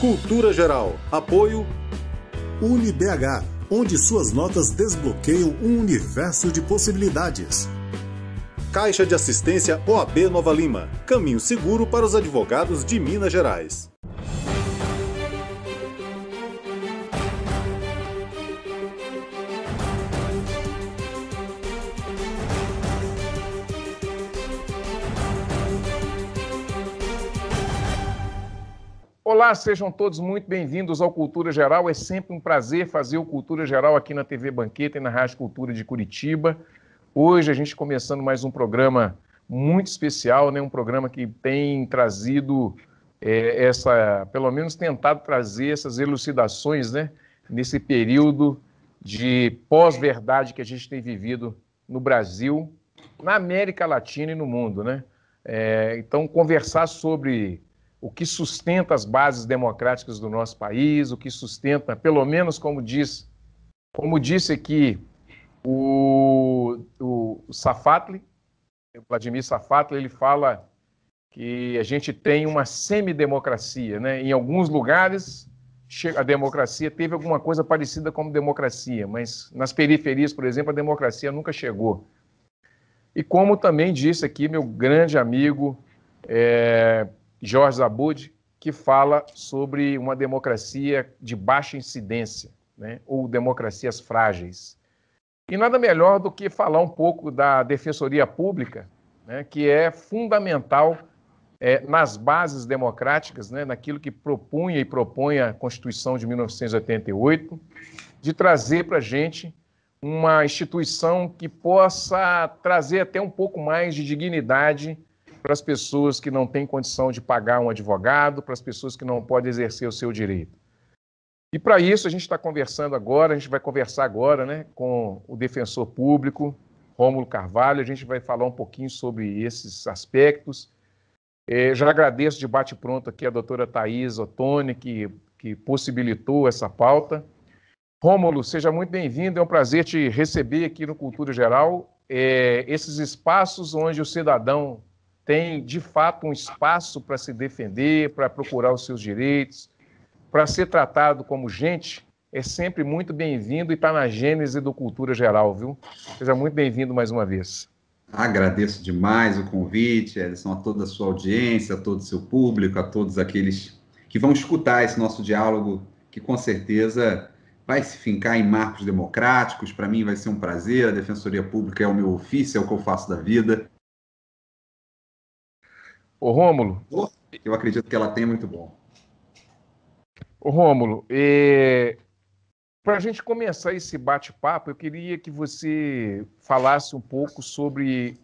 Cultura Geral. Apoio UniBH, onde suas notas desbloqueiam um universo de possibilidades. Caixa de Assistência OAB Nova Lima. Caminho seguro para os advogados de Minas Gerais. Olá, sejam todos muito bem-vindos ao Cultura Geral. É sempre um prazer fazer o Cultura Geral aqui na TV Banqueta e na Rádio Cultura de Curitiba. Hoje a gente começando mais um programa muito especial, né? Um programa que tem trazido pelo menos tentado trazer essas elucidações, né? Nesse período de pós-verdade que a gente tem vivido no Brasil, na América Latina e no mundo, né? Então, conversar sobre o que sustenta as bases democráticas do nosso país, o que sustenta, pelo menos como disse aqui o Safatli, o Vladimir Safatli, ele fala que a gente tem uma semidemocracia, né? Em alguns lugares a democracia teve alguma coisa parecida com democracia, mas nas periferias, por exemplo, a democracia nunca chegou. E como também disse aqui meu grande amigo Jorge Zabud, que fala sobre uma democracia de baixa incidência, né? Ou democracias frágeis. E nada melhor do que falar um pouco da Defensoria Pública, né? Que é fundamental nas bases democráticas, né? Naquilo que propunha e propõe a Constituição de 1988, de trazer para a gente uma instituição que possa trazer até um pouco mais de dignidade para as pessoas que não têm condição de pagar um advogado, para as pessoas que não podem exercer o seu direito. E para isso a gente está conversando agora, a gente vai conversar agora, né, com o defensor público, Rômulo Carvalho, a gente vai falar um pouquinho sobre esses aspectos. Já agradeço de bate-pronto aqui a doutora Thaís Ottoni, que possibilitou essa pauta. Rômulo, seja muito bem-vindo, é um prazer te receber aqui no Cultura Geral. Esses espaços onde o cidadão tem, de fato, um espaço para se defender, para procurar os seus direitos, para ser tratado como gente, é sempre muito bem-vindo e está na gênese do Cultura Geral, viu? Seja muito bem-vindo mais uma vez. Agradeço demais o convite, Edson, a toda a sua audiência, a todo o seu público, a todos aqueles que vão escutar esse nosso diálogo, que com certeza vai se fincar em marcos democráticos. Para mim vai ser um prazer, a Defensoria Pública é o meu ofício, é o que eu faço da vida. Ô, Rômulo. Eu acredito que ela tem muito bom. Ô, Rômulo, para a gente começar esse bate-papo, eu queria que você falasse um pouco sobre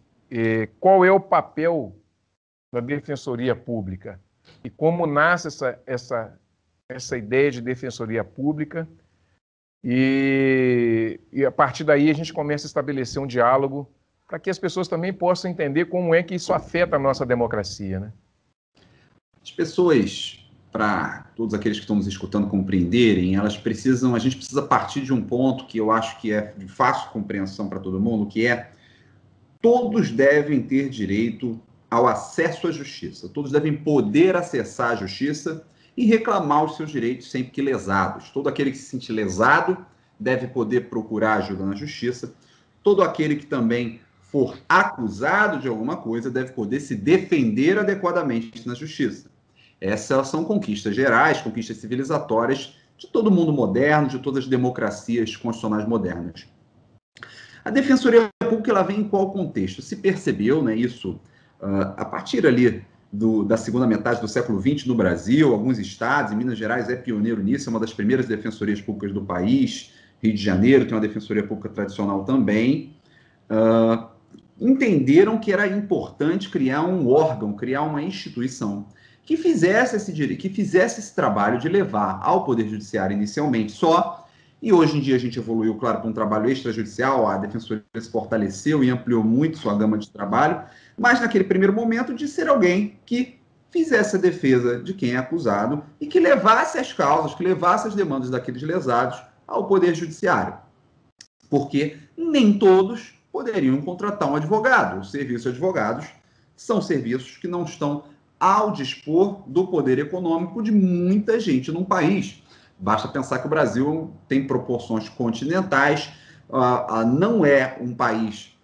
qual é o papel da Defensoria Pública e como nasce essa ideia de Defensoria Pública e a partir daí a gente começa a estabelecer um diálogo para que as pessoas também possam entender como é que isso afeta a nossa democracia, né? As pessoas, para todos aqueles que estão nos escutando compreenderem, a gente precisa partir de um ponto que eu acho que é de fácil compreensão para todo mundo, que é: todos devem ter direito ao acesso à justiça, todos devem poder acessar a justiça e reclamar os seus direitos sempre que lesados. Todo aquele que se sentir lesado deve poder procurar ajuda na justiça, todo aquele que também for acusado de alguma coisa deve poder se defender adequadamente na justiça. Essas são conquistas gerais, conquistas civilizatórias de todo mundo moderno, de todas as democracias constitucionais modernas. A Defensoria Pública, ela vem em qual contexto? Se percebeu, né, isso a partir ali da segunda metade do século XX no Brasil, alguns estados, e Minas Gerais é pioneiro nisso, é uma das primeiras defensorias públicas do país. Rio de Janeiro tem uma Defensoria Pública tradicional também. Entenderam que era importante criar um órgão, criar uma instituição que fizesse esse trabalho de levar ao Poder Judiciário inicialmente só, e hoje em dia a gente evoluiu, claro, para um trabalho extrajudicial, a Defensoria se fortaleceu e ampliou muito sua gama de trabalho, mas naquele primeiro momento de ser alguém que fizesse a defesa de quem é acusado e que levasse as causas, que levasse as demandas daqueles lesados ao Poder Judiciário. Porque nem todos poderiam contratar um advogado. Os serviços de advogados são serviços que não estão ao dispor do poder econômico de muita gente num país. Basta pensar que o Brasil tem proporções continentais, não é um país,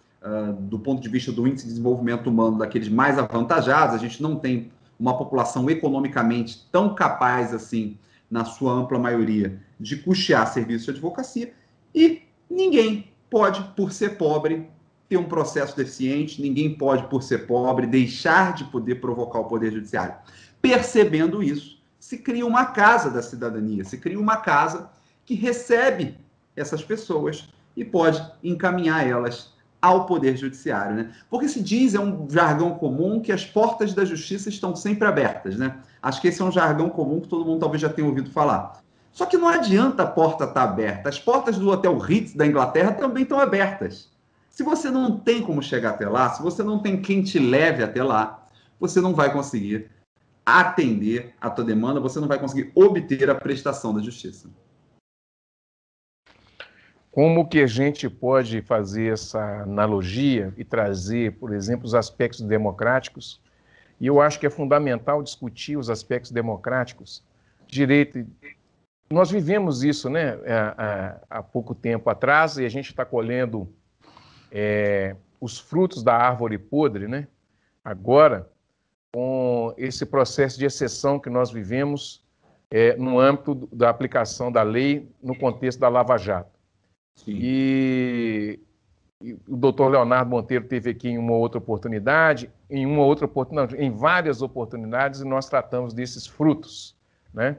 do ponto de vista do índice de desenvolvimento humano, daqueles mais avantajados. A gente não tem uma população economicamente tão capaz assim, na sua ampla maioria, de custear serviços de advocacia, e ninguém pode, por ser pobre, ter um processo deficiente, ninguém pode, por ser pobre, deixar de poder provocar o Poder Judiciário. Percebendo isso, se cria uma casa da cidadania, se cria uma casa que recebe essas pessoas e pode encaminhar elas ao Poder Judiciário, né? Porque se diz, é um jargão comum, que as portas da justiça estão sempre abertas, né? Acho que esse é um jargão comum que todo mundo talvez já tenha ouvido falar. Só que não adianta a porta estar aberta. As portas do Hotel Ritz da Inglaterra também estão abertas. Se você não tem como chegar até lá, se você não tem quem te leve até lá, você não vai conseguir atender a tua demanda, você não vai conseguir obter a prestação da justiça. Como que a gente pode fazer essa analogia e trazer, por exemplo, os aspectos democráticos? E eu acho que é fundamental discutir os aspectos democráticos. Direito. Nós vivemos isso, né, há pouco tempo atrás, e a gente está colhendo os frutos da árvore podre, né? Agora, com esse processo de exceção que nós vivemos no âmbito da aplicação da lei no contexto da Lava Jato. E o doutor Leonardo Monteiro esteve aqui em uma outra oportunidade, em várias oportunidades, e nós tratamos desses frutos, né?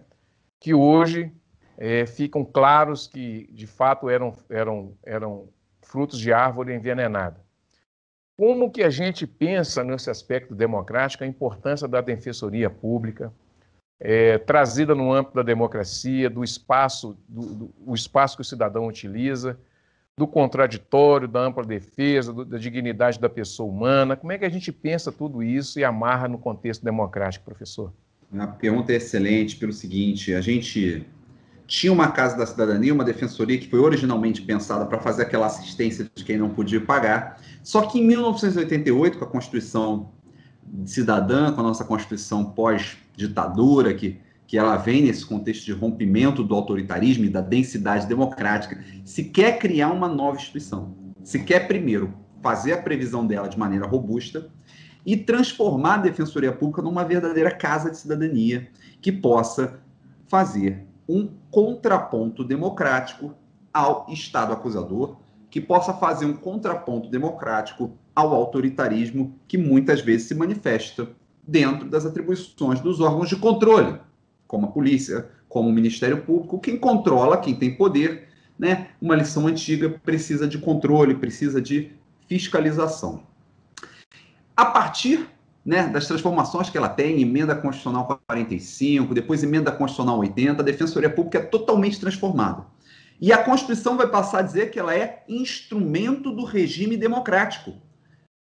Que hoje ficam claros que, de fato, eram frutos de árvore envenenada. Como que a gente pensa nesse aspecto democrático, a importância da defensoria pública, trazida no âmbito da democracia, do espaço, o espaço que o cidadão utiliza, do contraditório, da ampla defesa, da dignidade da pessoa humana? Como é que a gente pensa tudo isso e amarra no contexto democrático, professor? A pergunta é excelente pelo seguinte: a gente tinha uma Casa da Cidadania, uma defensoria que foi originalmente pensada para fazer aquela assistência de quem não podia pagar, só que em 1988, com a Constituição cidadã, com a nossa Constituição pós-ditadura, que ela vem nesse contexto de rompimento do autoritarismo e da densidade democrática, se quer criar uma nova instituição, se quer primeiro fazer a previsão dela de maneira robusta e transformar a Defensoria Pública numa verdadeira casa de cidadania que possa fazer um contraponto democrático ao Estado acusador, que possa fazer um contraponto democrático ao autoritarismo que muitas vezes se manifesta dentro das atribuições dos órgãos de controle, como a polícia, como o Ministério Público. Quem controla, quem tem poder, né? Uma lição antiga, precisa de controle, precisa de fiscalização. A partir, né, das transformações que ela tem, emenda constitucional 45, depois emenda constitucional 80, a Defensoria Pública é totalmente transformada. E a Constituição vai passar a dizer que ela é instrumento do regime democrático,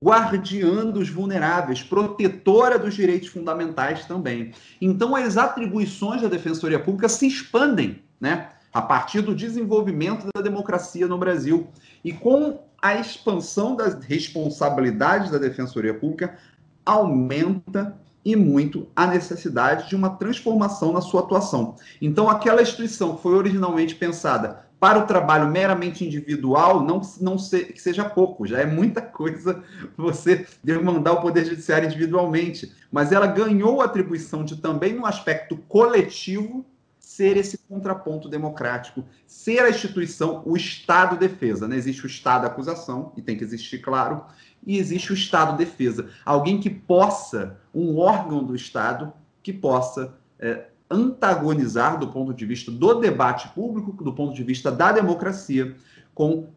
guardiã dos vulneráveis, protetora dos direitos fundamentais também. Então, as atribuições da Defensoria Pública se expandem, né, a partir do desenvolvimento da democracia no Brasil. E com a expansão das responsabilidades da Defensoria Pública, aumenta e muito a necessidade de uma transformação na sua atuação. Então, aquela instituição que foi originalmente pensada para o trabalho meramente individual, que seja pouco, já é muita coisa você demandar o Poder Judiciário individualmente, mas ela ganhou a atribuição de também, no aspecto coletivo, ser esse contraponto democrático, ser a instituição, o Estado defesa, né? Existe o Estado acusação, e tem que existir, claro, e existe o Estado defesa. Alguém que possa, um órgão do Estado, que possa antagonizar do ponto de vista do debate público, do ponto de vista da democracia, com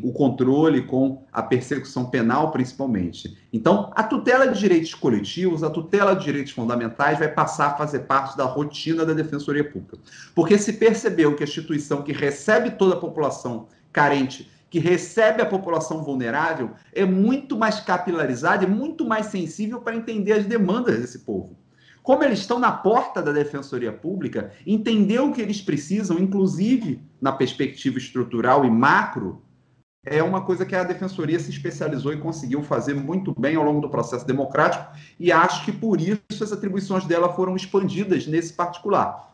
o controle, com a persecução penal, principalmente. Então, a tutela de direitos coletivos, a tutela de direitos fundamentais vai passar a fazer parte da rotina da Defensoria Pública. Porque se percebeu que a instituição que recebe toda a população carente, que recebe a população vulnerável, é muito mais capilarizada e muito mais sensível para entender as demandas desse povo. Como eles estão na porta da Defensoria Pública, entender o que eles precisam, inclusive na perspectiva estrutural e macro, é uma coisa que a Defensoria se especializou e conseguiu fazer muito bem ao longo do processo democrático, e acho que por isso as atribuições dela foram expandidas nesse particular.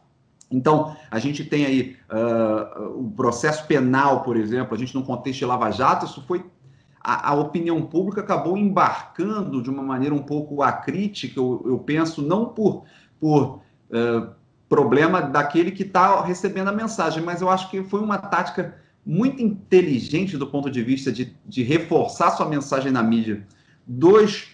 Então, a gente tem aí o processo penal, por exemplo, a gente no contexto de Lava Jato, isso foi... A opinião pública acabou embarcando de uma maneira um pouco acrítica, eu penso, não por problema daquele que está recebendo a mensagem, mas eu acho que foi uma tática muito inteligente do ponto de vista de reforçar sua mensagem na mídia dos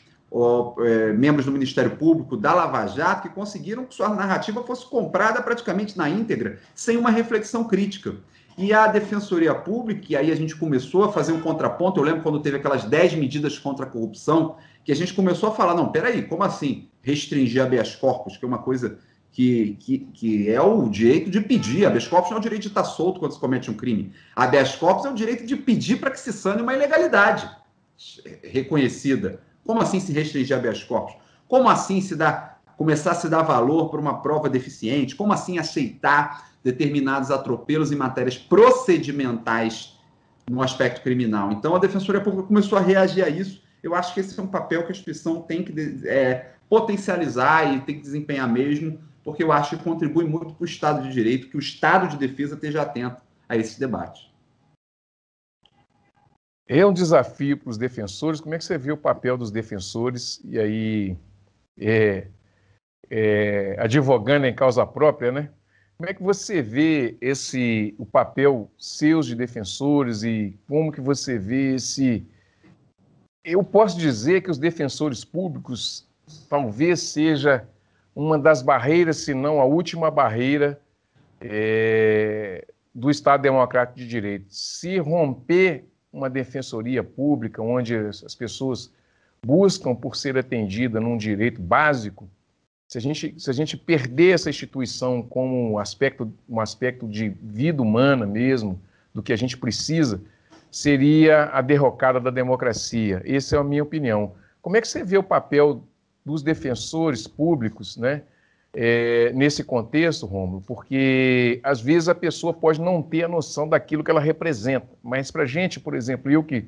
membros do Ministério Público, da Lava Jato, que conseguiram que sua narrativa fosse comprada praticamente na íntegra, sem uma reflexão crítica. E a Defensoria Pública, e aí a gente começou a fazer um contraponto, eu lembro quando teve aquelas 10 medidas contra a corrupção, que a gente começou a falar, não, peraí, como assim restringir habeas corpus, que é uma coisa que é o direito de pedir. Habeas corpus não é o direito de estar solto quando se comete um crime. Habeas corpus é o direito de pedir para que se sane uma ilegalidade reconhecida. Como assim se restringir habeas corpus? Como assim começar a se dar valor para uma prova deficiente? Como assim aceitar determinados atropelos em matérias procedimentais no aspecto criminal? Então, a Defensoria Pública começou a reagir a isso. Eu acho que esse é um papel que a instituição tem que potencializar e tem que desempenhar mesmo, porque eu acho que contribui muito para o Estado de Direito, que o Estado de Defesa esteja atento a esse debate. É um desafio para os defensores. Como é que você vê o papel dos defensores? E aí, advogando em causa própria, né? Como é que você vê o papel seus de defensores e como que você vê esse... Eu posso dizer que os defensores públicos talvez seja uma das barreiras, se não a última barreira do Estado Democrático de Direito. Se romper uma defensoria pública, onde as pessoas buscam por ser atendida num direito básico, se a gente perder essa instituição como um aspecto de vida humana mesmo, do que a gente precisa, seria a derrocada da democracia. Essa é a minha opinião. Como é que você vê o papel dos defensores públicos, né, nesse contexto, Rômulo? Porque, às vezes, a pessoa pode não ter a noção daquilo que ela representa. Mas, para a gente, por exemplo, eu que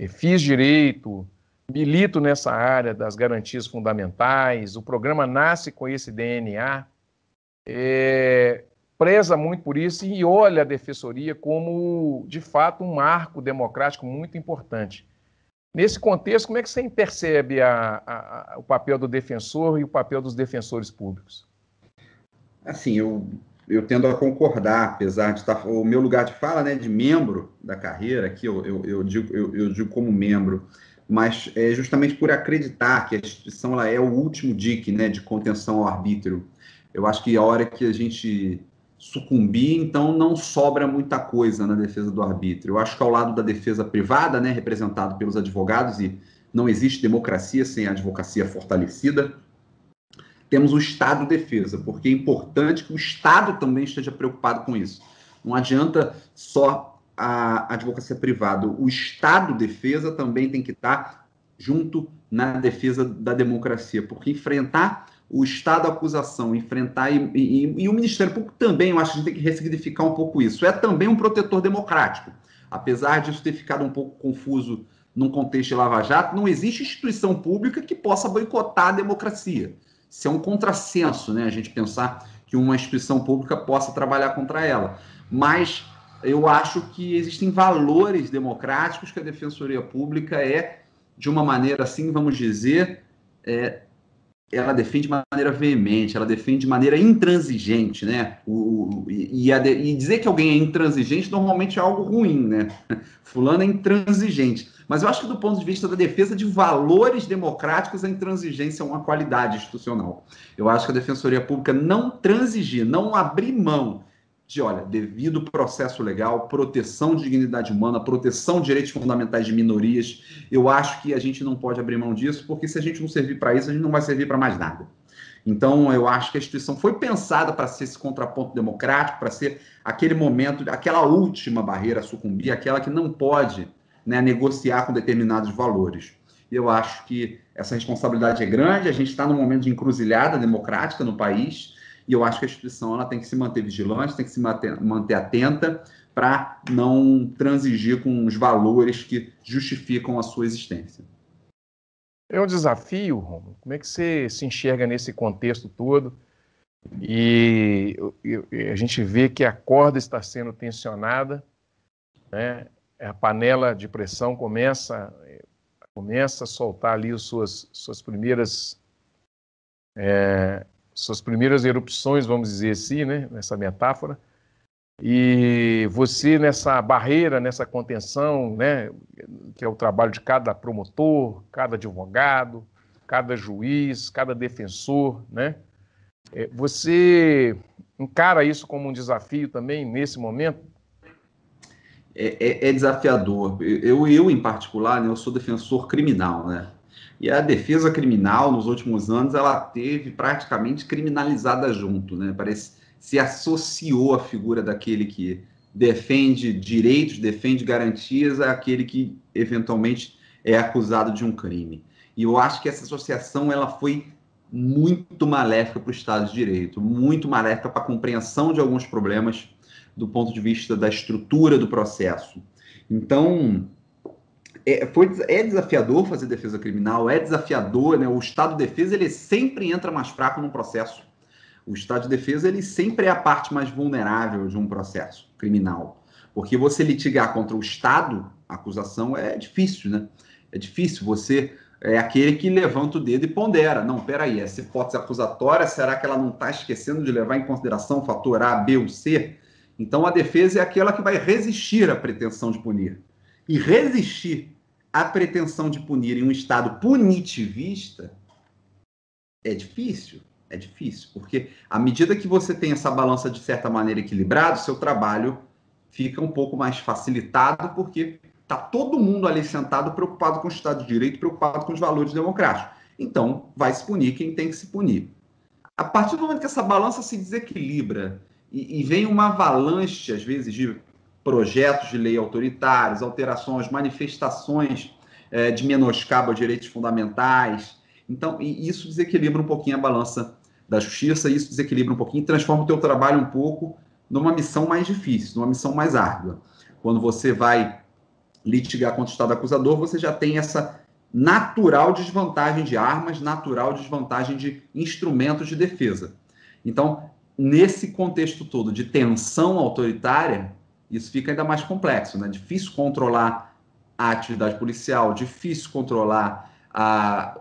fiz direito, milito nessa área das garantias fundamentais, o programa nasce com esse DNA, preza muito por isso e olha a Defensoria como, de fato, um marco democrático muito importante. Nesse contexto, como é que você percebe o papel do defensor e o papel dos defensores públicos? Assim, eu tendo a concordar, apesar de estar... O meu lugar de fala, né, de membro da carreira, aqui eu digo como membro, mas é justamente por acreditar que a instituição ela é o último dique, né, de contenção ao arbítrio. Eu acho que a hora que a gente sucumbir, então não sobra muita coisa na defesa do arbítrio. Eu acho que ao lado da defesa privada, né, representado pelos advogados, e não existe democracia sem a advocacia fortalecida, temos o Estado de Defesa, porque é importante que o Estado também esteja preocupado com isso. Não adianta só a advocacia privada, o Estado de Defesa também tem que estar junto na defesa da democracia, porque enfrentar o Estado de acusação, enfrentar, e o Ministério Público também, eu acho que a gente tem que ressignificar um pouco isso, é também um protetor democrático. Apesar disso ter ficado um pouco confuso num contexto de Lava Jato, não existe instituição pública que possa boicotar a democracia. Isso é um contrassenso, né? A gente pensar que uma instituição pública possa trabalhar contra ela. Mas eu acho que existem valores democráticos que a Defensoria Pública de uma maneira assim, vamos dizer, ela defende de maneira veemente, ela defende de maneira intransigente, né? E dizer que alguém é intransigente normalmente é algo ruim, né? Fulano é intransigente. Mas eu acho que do ponto de vista da defesa de valores democráticos, a intransigência é uma qualidade institucional. Eu acho que a Defensoria Pública não transigir, não abrir mão de, olha, devido processo legal, proteção de dignidade humana, proteção de direitos fundamentais de minorias, eu acho que a gente não pode abrir mão disso, porque se a gente não servir para isso, a gente não vai servir para mais nada. Então, eu acho que a instituição foi pensada para ser esse contraponto democrático, para ser aquele momento, aquela última barreira a sucumbir, aquela que não pode, né, negociar com determinados valores. E eu acho que essa responsabilidade é grande, a gente está num momento de encruzilhada democrática no país, e eu acho que a instituição ela tem que se manter vigilante, tem que se manter atenta, para não transigir com os valores que justificam a sua existência. É um desafio, Romulo. Como é que você se enxerga nesse contexto todo? E a gente vê que a corda está sendo tensionada, né? A panela de pressão começa a soltar ali as suas primeiras erupções, vamos dizer assim, né? Nessa metáfora. E você nessa barreira, nessa contenção, né? Que é o trabalho de cada promotor, cada advogado, cada juiz, cada defensor, né? Você encara isso como um desafio também nesse momento? É desafiador. Eu, em particular, né, eu sou defensor criminal, né? E a defesa criminal, nos últimos anos, ela teve praticamente criminalizada junto, né? Parece se associou a figura daquele que defende direitos, defende garantias, àquele que, eventualmente, é acusado de um crime. E eu acho que essa associação ela foi muito maléfica para o Estado de Direito, muito maléfica para a compreensão de alguns problemas do ponto de vista da estrutura do processo. Então, é desafiador fazer defesa criminal, é desafiador, né? O Estado de Defesa ele sempre entra mais fraco num processo. O Estado de Defesa ele sempre é a parte mais vulnerável de um processo criminal, porque você litigar contra o Estado, a acusação é difícil, né? É difícil, você é aquele que levanta o dedo e pondera. Não, peraí, essa hipótese acusatória, será que ela não está esquecendo de levar em consideração o fator A, B ou C? Então, a defesa é aquela que vai resistir à pretensão de punir. E resistir à pretensão de punir em um Estado punitivista é difícil, porque à medida que você tem essa balança de certa maneira equilibrada, o seu trabalho fica um pouco mais facilitado, porque está todo mundo ali sentado preocupado com o Estado de Direito, preocupado com os valores democráticos. Então, vai se punir quem tem que se punir. A partir do momento que essa balança se desequilibra e vem uma avalanche, às vezes, de projetos de lei autoritários, alterações, manifestações de menoscabo a direitos fundamentais. Então, isso desequilibra um pouquinho a balança da justiça, isso desequilibra um pouquinho, transforma o teu trabalho um pouco numa missão mais difícil, numa missão mais árdua. Quando você vai litigar contra o Estado acusador, você já tem essa natural desvantagem de armas, natural desvantagem de instrumentos de defesa. Então, nesse contexto todo de tensão autoritária, isso fica ainda mais complexo, né? Difícil controlar a atividade policial, difícil controlar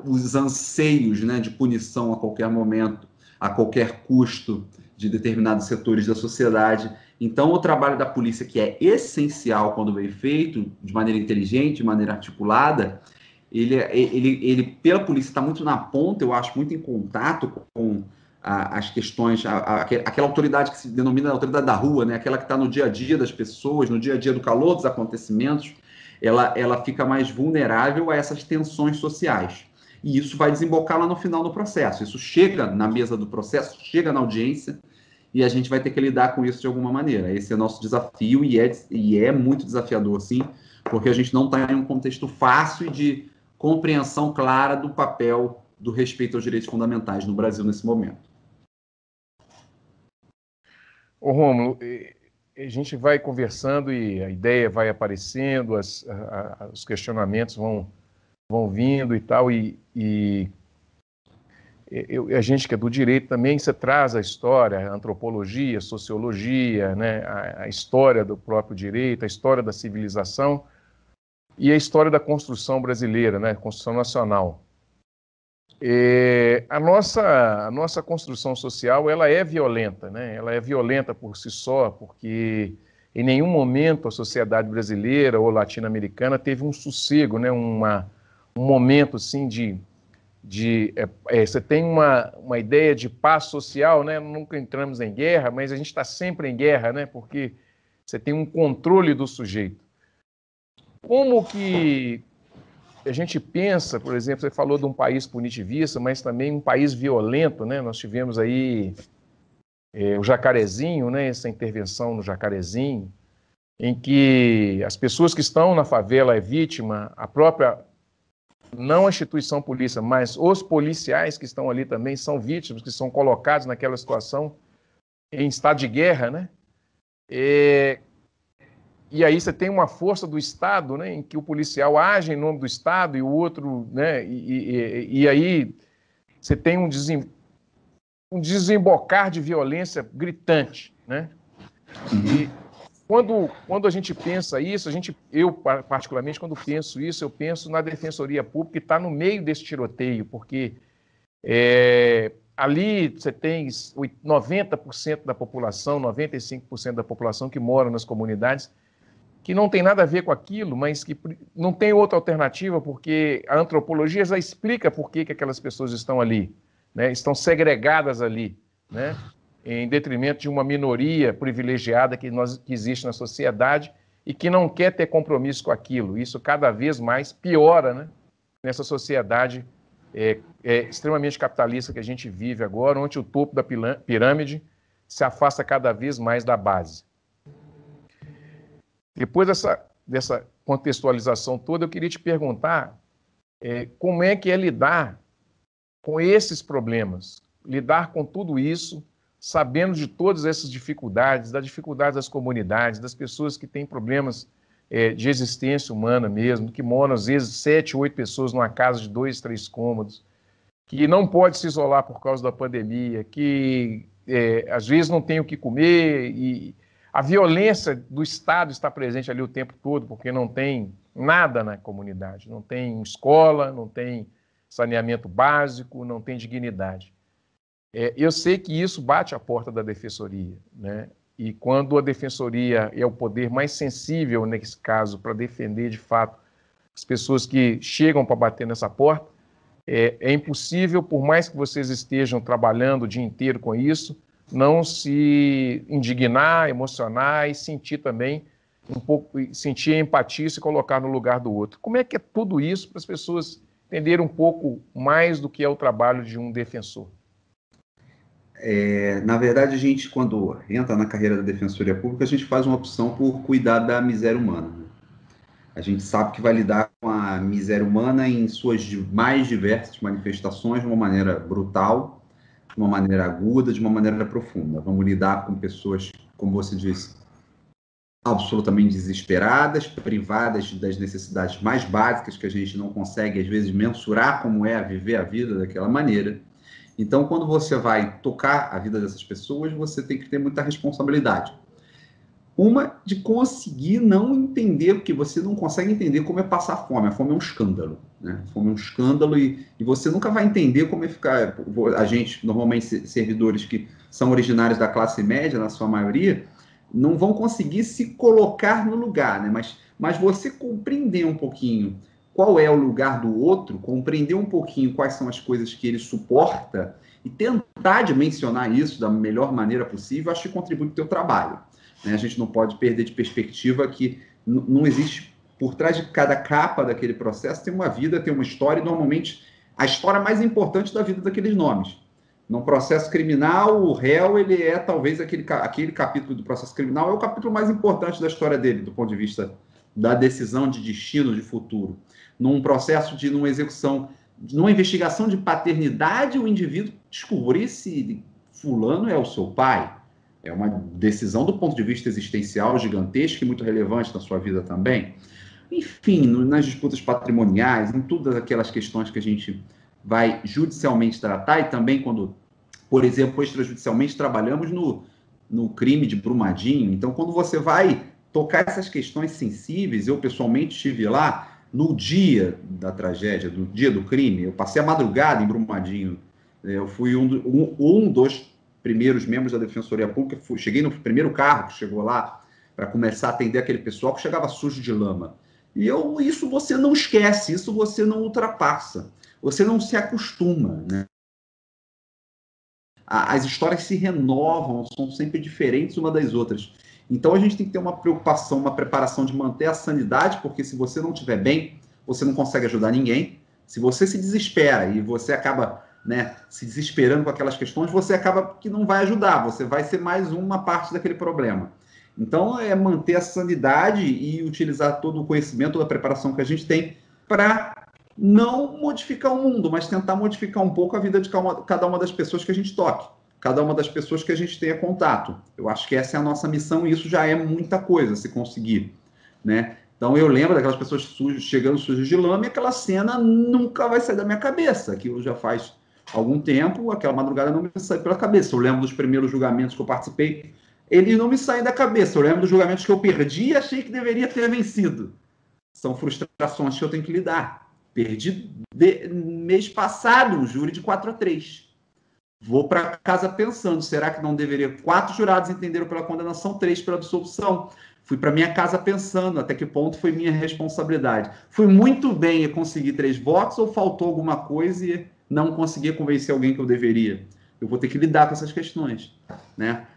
os anseios, né, de punição a qualquer momento, a qualquer custo de determinados setores da sociedade. Então, o trabalho da polícia, que é essencial quando bem feito, de maneira inteligente, de maneira articulada, ele pela polícia está muito na ponta, eu acho, muito em contato com as questões, aquela autoridade que se denomina autoridade da rua, né? Aquela que está no dia a dia das pessoas, no dia a dia do calor dos acontecimentos, ela fica mais vulnerável a essas tensões sociais. E isso vai desembocar lá no final do processo. Isso chega na mesa do processo, chega na audiência, e a gente vai ter que lidar com isso de alguma maneira. Esse é o nosso desafio, e é muito desafiador, sim, porque a gente não está em um contexto fácil de compreensão clara do papel do respeito aos direitos fundamentais no Brasil nesse momento. Ô, Rômulo, a gente vai conversando e a ideia vai aparecendo, os questionamentos vão vindo e tal, a gente que é do direito também, você traz a história, a antropologia, a sociologia, né, a história do próprio direito, a história da civilização e a história da construção brasileira, né, construção nacional. A nossa construção social, ela é violenta, né? Ela é violenta por si só, porque em nenhum momento a sociedade brasileira ou latino-americana teve um sossego, né? Um momento assim você tem uma ideia de paz social, né? Nunca entramos em guerra, mas a gente está sempre em guerra, né? Porque você tem um controle do sujeito. Como que a gente pensa, por exemplo, você falou de um país punitivista, mas também um país violento, né? Nós tivemos aí o Jacarezinho, né? Essa intervenção no Jacarezinho, em que as pessoas que estão na favela é vítima, a própria, não a instituição polícia, mas os policiais que estão ali também são vítimas, que são colocados naquela situação em estado de guerra, né? E aí você tem uma força do Estado, né, em que o policial age em nome do Estado e o outro, né, e aí você tem um desembocar de violência gritante, né? E quando a gente pensa isso, eu particularmente, quando penso isso, eu penso na Defensoria Pública que está no meio desse tiroteio, porque ali você tem 90% da população, 95% da população que mora nas comunidades, que não tem nada a ver com aquilo, mas que não tem outra alternativa, porque a antropologia já explica por que aquelas pessoas estão ali, né? Estão segregadas ali, né? Em detrimento de uma minoria privilegiada que existe na sociedade e que não quer ter compromisso com aquilo. Isso cada vez mais piora, né? Nessa sociedade extremamente capitalista que a gente vive agora, onde o topo da pirâmide se afasta cada vez mais da base. Depois dessa contextualização toda, eu queria te perguntar como é que é lidar com esses problemas, lidar com tudo isso, sabendo de todas essas dificuldades, da dificuldade das comunidades, das pessoas que têm problemas de existência humana mesmo, que moram às vezes 7, 8 pessoas numa casa de 2, 3 cômodos, que não pode se isolar por causa da pandemia, que às vezes não tem o que comer, e a violência do Estado está presente ali o tempo todo, porque não tem nada na comunidade, não tem escola, não tem saneamento básico, não tem dignidade. Eu sei que isso bate à porta da Defensoria, né? E quando a Defensoria é o poder mais sensível, nesse caso, para defender, de fato, as pessoas que chegam para bater nessa porta, é impossível, por mais que vocês estejam trabalhando o dia inteiro com isso, não se indignar, emocionar e sentir também um pouco, sentir a empatia e se colocar no lugar do outro. Como é que é tudo isso para as pessoas entenderem um pouco mais do que é o trabalho de um defensor? Na verdade, a gente, quando entra na carreira da Defensoria Pública, a gente faz uma opção por cuidar da miséria humana, né? A gente sabe que vai lidar com a miséria humana em suas mais diversas manifestações, de uma maneira brutal, de uma maneira aguda, de uma maneira profunda. Vamos lidar com pessoas, como você disse, absolutamente desesperadas, privadas das necessidades mais básicas, que a gente não consegue, às vezes, mensurar como é viver a vida daquela maneira. Então, quando você vai tocar a vida dessas pessoas, você tem que ter muita responsabilidade. Uma, de conseguir não entender, porque você não consegue entender como é passar fome. A fome é um escândalo, né? A fome é um escândalo e você nunca vai entender como é ficar... A gente, normalmente, servidores que são originários da classe média, na sua maioria, não vão conseguir se colocar no lugar, né? Mas você compreender um pouquinho qual é o lugar do outro, compreender um pouquinho quais são as coisas que ele suporta e tentar dimensionar isso da melhor maneira possível, acho que contribui para o teu trabalho. A gente não pode perder de perspectiva que não existe, por trás de cada capa daquele processo, tem uma vida, tem uma história, e normalmente a história mais importante da vida daqueles nomes. Num processo criminal, o réu, ele é talvez aquele capítulo do processo criminal, é o capítulo mais importante da história dele, do ponto de vista da decisão de destino, de futuro. Num processo numa execução, numa investigação de paternidade, o indivíduo descobrir se fulano é o seu pai. É uma decisão do ponto de vista existencial gigantesca e muito relevante na sua vida também. Enfim, nas disputas patrimoniais, em todas aquelas questões que a gente vai judicialmente tratar, e também quando, por exemplo, extrajudicialmente trabalhamos no crime de Brumadinho. Então, quando você vai tocar essas questões sensíveis, eu pessoalmente estive lá no dia da tragédia, no dia do crime, eu passei a madrugada em Brumadinho, eu fui um dos primeiros membros da Defensoria Pública, cheguei no primeiro carro que chegou lá para começar a atender aquele pessoal que chegava sujo de lama. E isso você não esquece, isso você não ultrapassa, você não se acostuma, né? As histórias se renovam, são sempre diferentes uma das outras. Então a gente tem que ter uma preocupação, uma preparação de manter a sanidade, porque se você não estiver bem, você não consegue ajudar ninguém. Se você se desespera e você acaba, né, se desesperando com aquelas questões, você acaba que não vai ajudar, você vai ser mais uma parte daquele problema. Então, é manter a sanidade e utilizar todo o conhecimento, toda a preparação que a gente tem para não modificar o mundo, mas tentar modificar um pouco a vida de cada uma das pessoas que a gente toque. cada uma das pessoas que a gente tenha contato. Eu acho que essa é a nossa missão e isso já é muita coisa, se conseguir, né? Então eu lembro daquelas pessoas chegando sujas de lama e aquela cena nunca vai sair da minha cabeça. Aquilo já faz algum tempo, aquela madrugada não me sai pela cabeça. Eu lembro dos primeiros julgamentos que eu participei, eles não me saem da cabeça. Eu lembro dos julgamentos que eu perdi e achei que deveria ter vencido. São frustrações que eu tenho que lidar. Perdi mês passado um júri de 4-3. Vou para casa pensando, será que não deveria? 4 jurados entenderam pela condenação, 3 pela absolvição. Fui para minha casa pensando até que ponto foi minha responsabilidade. Fui muito bem em conseguir 3 votos ou faltou alguma coisa e não consegui convencer alguém que eu deveria? Eu vou ter que lidar com essas questões, né?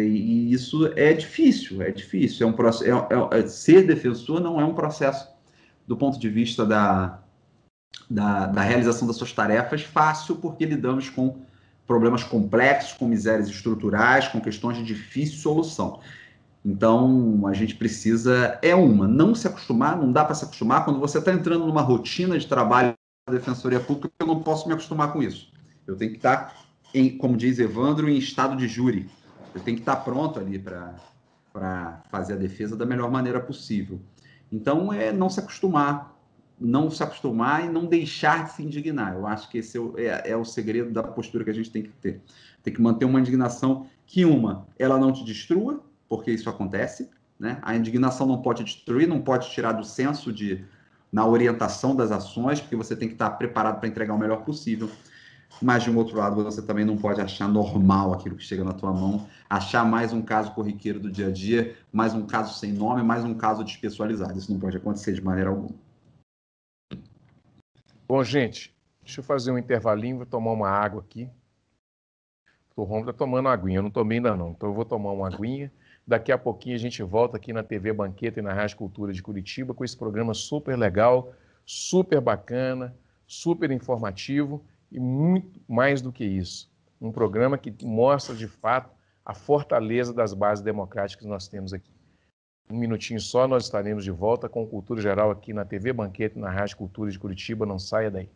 E isso é difícil, é difícil. É um processo, ser defensor não é um processo, do ponto de vista da realização das suas tarefas, fácil, porque lidamos com problemas complexos, com misérias estruturais, com questões de difícil solução. Então, a gente precisa, não se acostumar, não dá para se acostumar. Quando você está entrando numa rotina de trabalho da Defensoria Pública, eu não posso me acostumar com isso. Eu tenho que estar, como diz Evandro, em estado de júri. Eu tenho que estar pronto ali para fazer a defesa da melhor maneira possível. Então, não se acostumar e não deixar de se indignar. Eu acho que esse é o segredo da postura que a gente tem que ter. Tem que manter uma indignação que, ela não te destrua, porque isso acontece, né? A indignação não pode destruir, não pode tirar do senso na orientação das ações, porque você tem que estar preparado para entregar o melhor possível. Mas, de um outro lado, você também não pode achar normal aquilo que chega na tua mão, achar mais um caso corriqueiro do dia a dia, mais um caso sem nome, mais um caso despessoalizado. Isso não pode acontecer de maneira alguma. Bom, gente, deixa eu fazer um intervalinho, vou tomar uma água aqui. O Romulo está tomando uma aguinha, eu não tomei ainda não, então eu vou tomar uma aguinha. Daqui a pouquinho a gente volta aqui na TV Banqueta e na Rádio Cultura de Curitiba com esse programa super legal, super bacana, super informativo e muito mais do que isso. Um programa que mostra, de fato, a fortaleza das bases democráticas que nós temos aqui. Um minutinho só, nós estaremos de volta com Cultura Geral aqui na TV Banqueta e na Rádio Cultura de Curitiba. Não saia daí.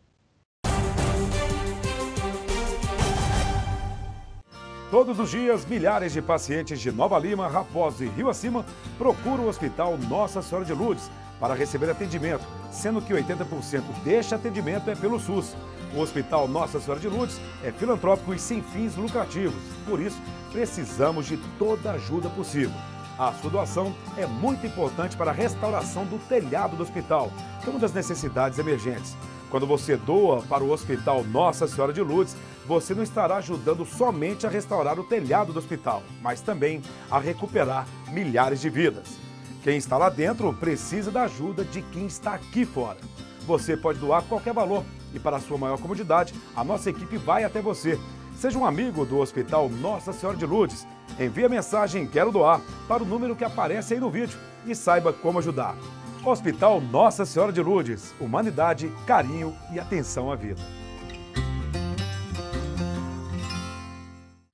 Todos os dias, milhares de pacientes de Nova Lima, Raposo e Rio Acima procuram o Hospital Nossa Senhora de Lourdes para receber atendimento, sendo que 80% deste atendimento é pelo SUS. O Hospital Nossa Senhora de Lourdes é filantrópico e sem fins lucrativos, por isso precisamos de toda a ajuda possível. A sua doação é muito importante para a restauração do telhado do hospital, que é uma das necessidades emergentes. Quando você doa para o Hospital Nossa Senhora de Lourdes, você não estará ajudando somente a restaurar o telhado do hospital, mas também a recuperar milhares de vidas. Quem está lá dentro precisa da ajuda de quem está aqui fora. Você pode doar qualquer valor e, para a sua maior comodidade, a nossa equipe vai até você. Seja um amigo do Hospital Nossa Senhora de Lourdes. Envie a mensagem "Quero doar" para o número que aparece aí no vídeo e saiba como ajudar. Hospital Nossa Senhora de Lourdes. Humanidade, carinho e atenção à vida.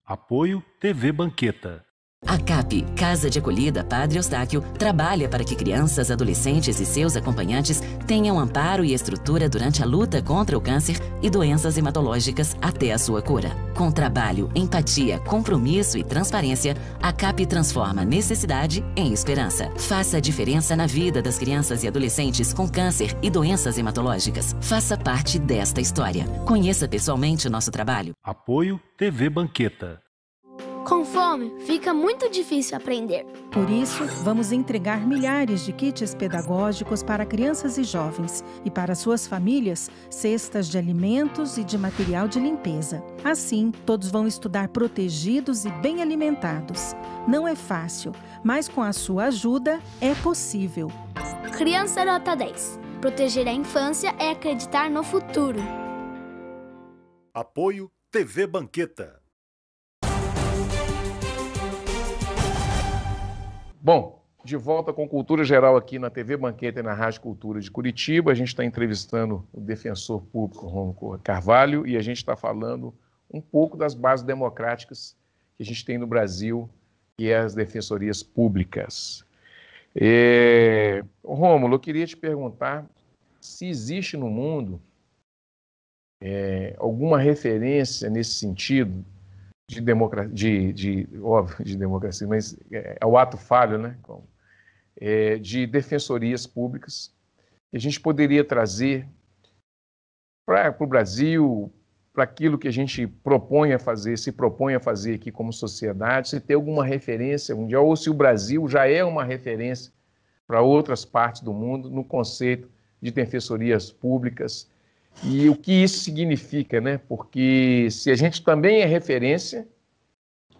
Apoio TV Banqueta. A CAP, Casa de Acolhida Padre Eustáquio, trabalha para que crianças, adolescentes e seus acompanhantes tenham amparo e estrutura durante a luta contra o câncer e doenças hematológicas até a sua cura. Com trabalho, empatia, compromisso e transparência, a CAP transforma necessidade em esperança. Faça a diferença na vida das crianças e adolescentes com câncer e doenças hematológicas. Faça parte desta história. Conheça pessoalmente o nosso trabalho. Apoio TV Banqueta. Com fome, fica muito difícil aprender. Por isso, vamos entregar milhares de kits pedagógicos para crianças e jovens e para suas famílias, cestas de alimentos e de material de limpeza. Assim, todos vão estudar protegidos e bem alimentados. Não é fácil, mas com a sua ajuda é possível. Criança nota 10. Proteger a infância é acreditar no futuro. Apoio TV Banqueta. Bom, de volta com Cultura Geral aqui na TV Banqueta e na Rádio Cultura de Curitiba. A gente está entrevistando o defensor público Romulo Carvalho e a gente está falando um pouco das bases democráticas que a gente tem no Brasil e as defensorias públicas. Romulo, eu queria te perguntar se existe no mundo alguma referência nesse sentido óbvio, de democracia, mas é o ato falho, né? De defensorias públicas. A gente poderia trazer para o Brasil, para aquilo que a gente se propõe a fazer aqui como sociedade, se ter alguma referência mundial, ou se o Brasil já é uma referência para outras partes do mundo no conceito de defensorias públicas. E o que isso significa, né? Porque se a gente também é referência,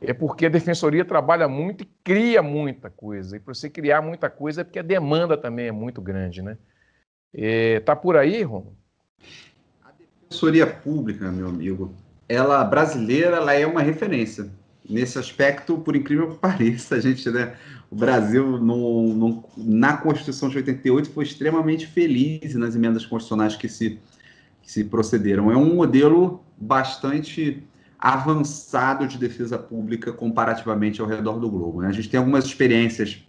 é porque a defensoria trabalha muito e cria muita coisa. E para você criar muita coisa é porque a demanda também é muito grande, né? Tá por aí, Romulo? Defensoria Pública, meu amigo, brasileira, ela é uma referência. Nesse aspecto, por incrível que pareça, a gente, né, o Brasil, na Constituição de 88, foi extremamente feliz nas emendas constitucionais que se procederam. É um modelo bastante avançado de defesa pública comparativamente ao redor do globo, né? A gente tem algumas experiências.